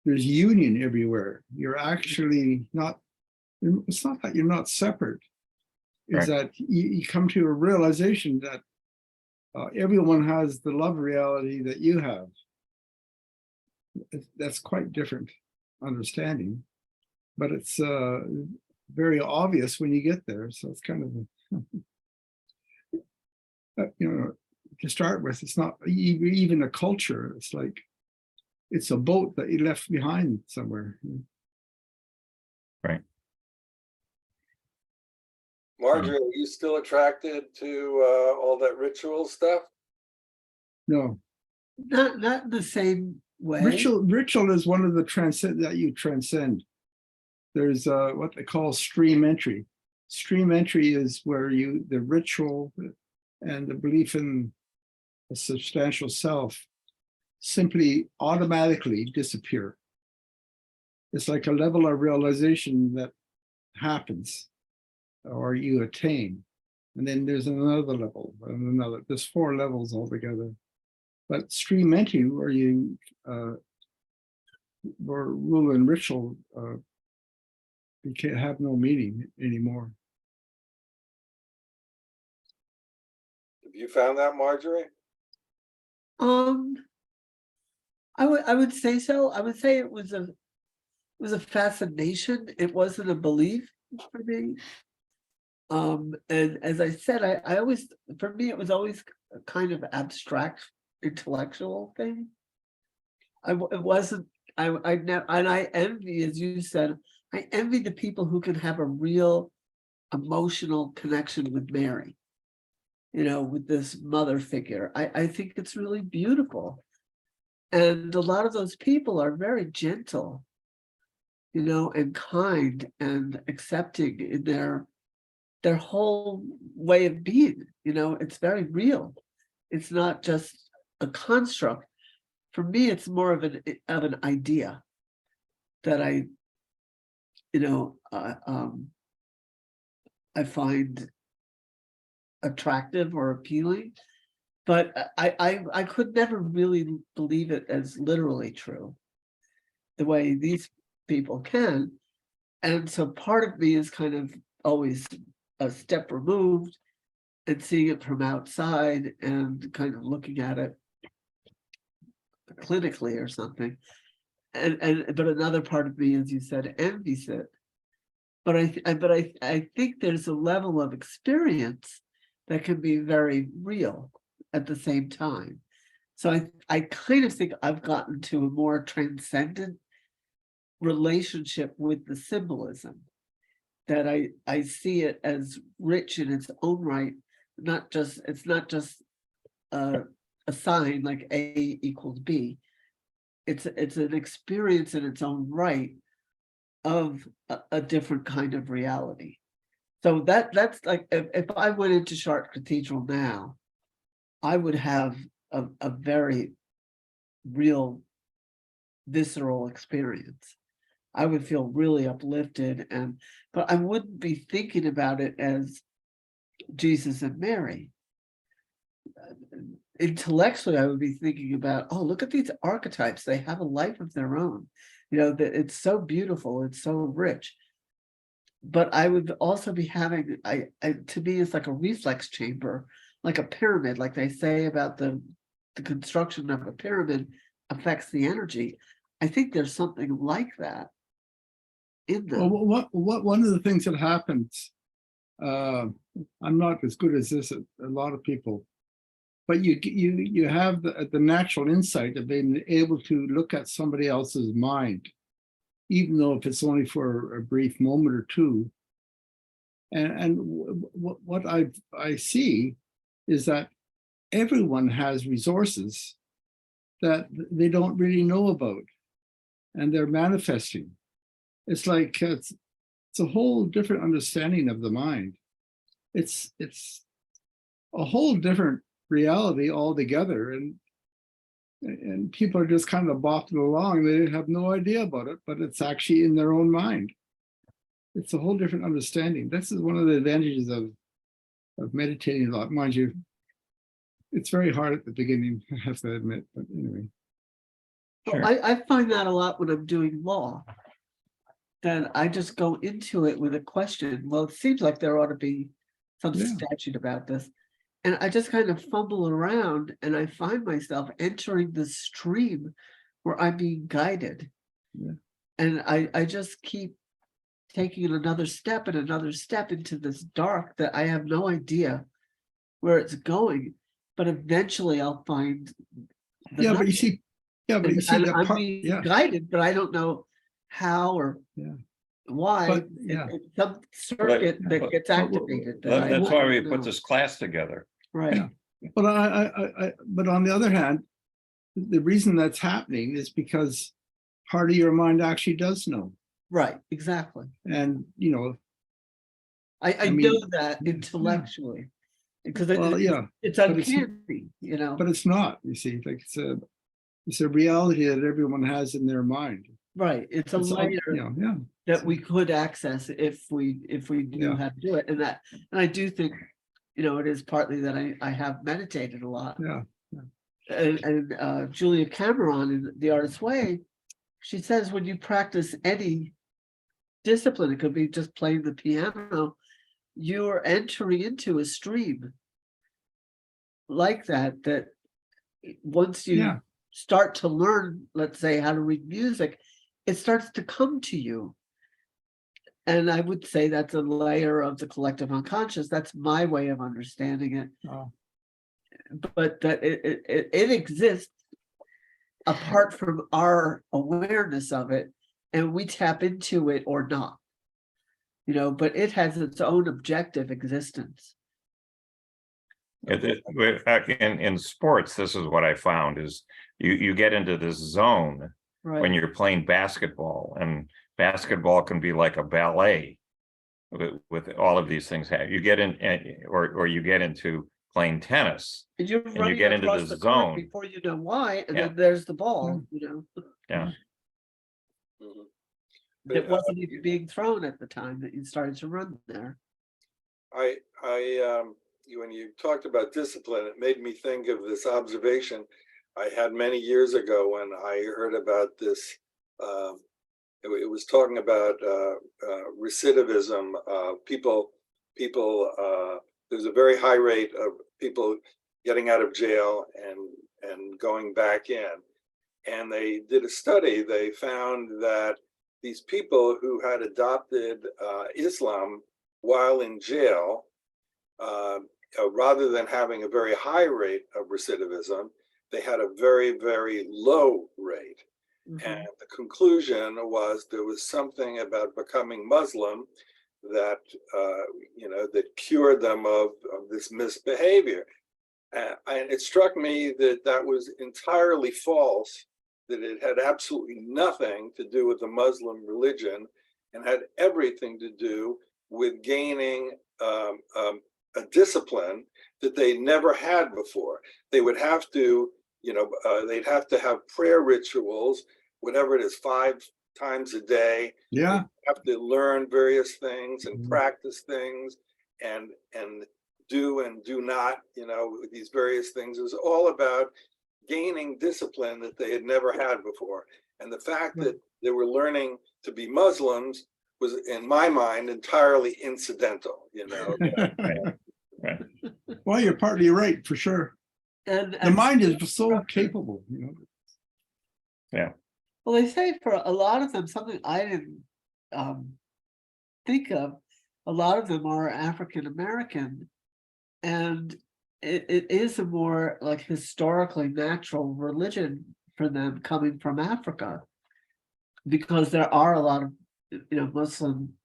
there's union everywhere. You're actually not, it's not that you're not separate. It's Right. that you come to a realization that everyone has the love reality that you have. That's quite different understanding, but it's very obvious when you get there. So it's kind of, to start with, it's not even a culture. It's like, it's a boat that you left behind somewhere. Right. Marjorie, are you still attracted to all that ritual stuff? No, Not in the same way. ritual is one of the transcend that you transcend. There's what they call stream entry. Stream entry is where the ritual and the belief in a substantial self simply automatically disappear. It's like a level of realization that happens or you attain. And then there's another level and another. There's 4 levels altogether. But stream entry, where you where rule and ritual you can't have no meaning anymore. Have you found that, Marjorie? I would say so. I would say it was a fascination. It wasn't a belief for me. And as I said, I always, for me, it was always a kind of abstract intellectual thing. It wasn't, I never, and I envy, as you said, I envy the people who can have a real emotional connection with Mary, with this mother figure. I think it's really beautiful. And a lot of those people are very gentle, and kind and accepting in their whole way of being. It's very real. It's not just a construct. For me, it's more of an idea that I find attractive or appealing, but I could never really believe it as literally true, the way these people can. And so part of me is kind of always a step removed and seeing it from outside and kind of looking at it clinically or something. But another part of me, as you said, envies it. But I think there's a level of experience that can be very real at the same time. So I kind of think I've gotten to a more transcendent relationship with the symbolism, that I see it as rich in its own right. It's not just a sign like A equals B. It's an experience in its own right of a different kind of reality. So that's like, if I went into Chartres Cathedral now, I would have a very real visceral experience. I would feel really uplifted, but I wouldn't be thinking about it as Jesus and Mary. Intellectually, I would be thinking about, oh, look at these archetypes. They have a life of their own. That it's so beautiful, it's so rich. But I would also be having, to me, it's like a reflex chamber, like a pyramid, like they say about the construction of a pyramid affects the energy. I think there's something like that in them. Well, what one of the things that happens, I'm not as good as this, a lot of people, but you have the natural insight of being able to look at somebody else's mind, even though if it's only for a brief moment or two. And what I see is that everyone has resources that they don't really know about, and they're manifesting. It's like it's a whole different understanding of the mind. It's a whole different reality altogether, and people are just kind of bopping along. They have no idea about it, but it's actually in their own mind. It's a whole different understanding. This is one of the advantages of meditating a lot. Mind you, it's very hard at the beginning, I have to admit, but anyway. Sure. I find that a lot when I'm doing law. Then I just go into it with a question. Well, it seems like there ought to be some statute about this. And I just kind of fumble around and I find myself entering the stream where I'm being guided. Yeah. And I just keep taking another step and another step into this dark that I have no idea where it's going. But eventually I'll find But you see, that I'm part, being guided, but I don't know how or why. But, It's some circuit that gets activated. That's why we put this class together. Right. But but on the other hand, the reason that's happening is because part of your mind actually does know. Right, exactly. And I mean, know that intellectually because it's uncanny, But it's not, you see, like it's a reality that everyone has in their mind. Right. It's a layer that we could access if we knew how to do it. And I do think, it is partly that I have meditated a lot. Yeah. And Julia Cameron in The Artist's Way, she says when you practice any discipline, it could be just playing the piano, you're entering into a stream like that once you start to learn, let's say, how to read music, it starts to come to you. And I would say that's a layer of the collective unconscious. That's my way of understanding it. Oh. But that it exists apart from our awareness of it, and we tap into it or not. But it has its own objective existence. In sports, this is what I found is you get into this zone when you're playing basketball, and basketball can be like a ballet with all of these things. You get in, or you get into playing tennis. And you're you running get into across this the court zone. before you know why, and Yeah. then there's the ball, you know. Yeah. Mhm. It wasn't even being thrown at the time that you started to run there. When you talked about discipline, it made me think of this observation I had many years ago when I heard about this. It was talking about recidivism. There's a very high rate of people getting out of jail and going back in. And they did a study. They found that these people who had adopted Islam while in jail, rather than having a very high rate of recidivism, they had a very, very low rate. Mhm. And the conclusion was there was something about becoming Muslim that, that cured them of this misbehavior. And it struck me that that was entirely false, that it had absolutely nothing to do with the Muslim religion and had everything to do with gaining a discipline that they never had before. They would have to, they'd have to have prayer rituals, whatever it is, 5 times a day. Yeah. They have to learn various things and Mhm. practice things and do and do not, these various things. It was all about gaining discipline that they had never had before. And the fact that they were learning to be Muslims was, in my mind, entirely incidental, Right. Well, you're partly right, for sure. And The mind is so capable, well, they say for a lot of them, something I didn't think of, a lot of them are African American, and it is a more like historically natural religion for them coming from Africa, because there are a lot of Muslim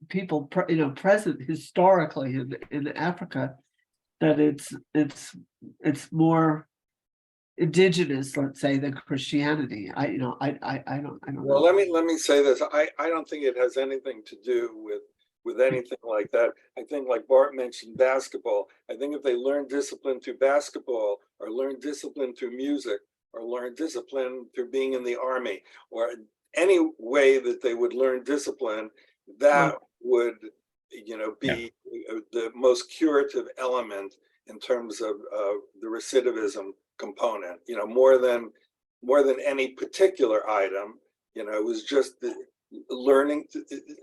people present historically in Africa, that it's more indigenous, let's say, than Christianity. I don't Well, know. let me say this. I don't think it has anything to do with anything like that. I think, like Bart mentioned, basketball. I think if they learn discipline through basketball, or learn discipline through music, or learn discipline through being in the army, or any way that they would learn discipline, that would, be the most curative element in terms of the recidivism component. More than any particular item. It was just learning,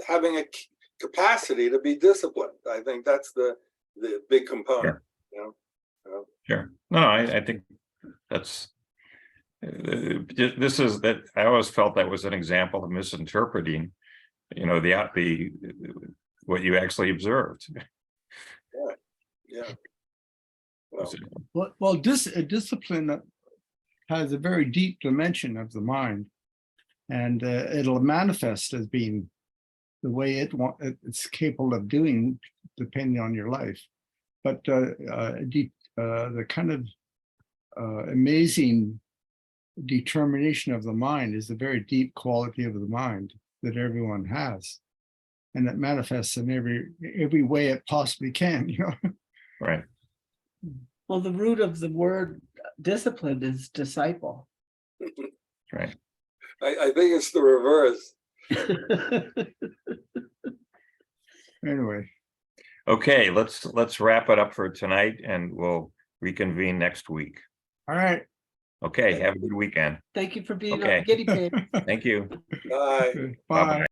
having a capacity to be disciplined. I think that's the big component. Sure. No, I think that's this is that I always felt that was an example of misinterpreting, the what you actually observed. Yeah. Well, discipline has a very deep dimension of the mind, and it'll manifest as being the way it's capable of doing, depending on your life. But the kind of amazing determination of the mind is a very deep quality of the mind that everyone has, and it manifests in every way it possibly can. Right. Well, the root of the word discipline is disciple. Right. I think it's the reverse. Anyway. Okay, let's wrap it up for tonight, and we'll reconvene next week. All right. Okay, have a good weekend. Thank you for being Okay. a guinea pig. Thank you. Bye. Bye.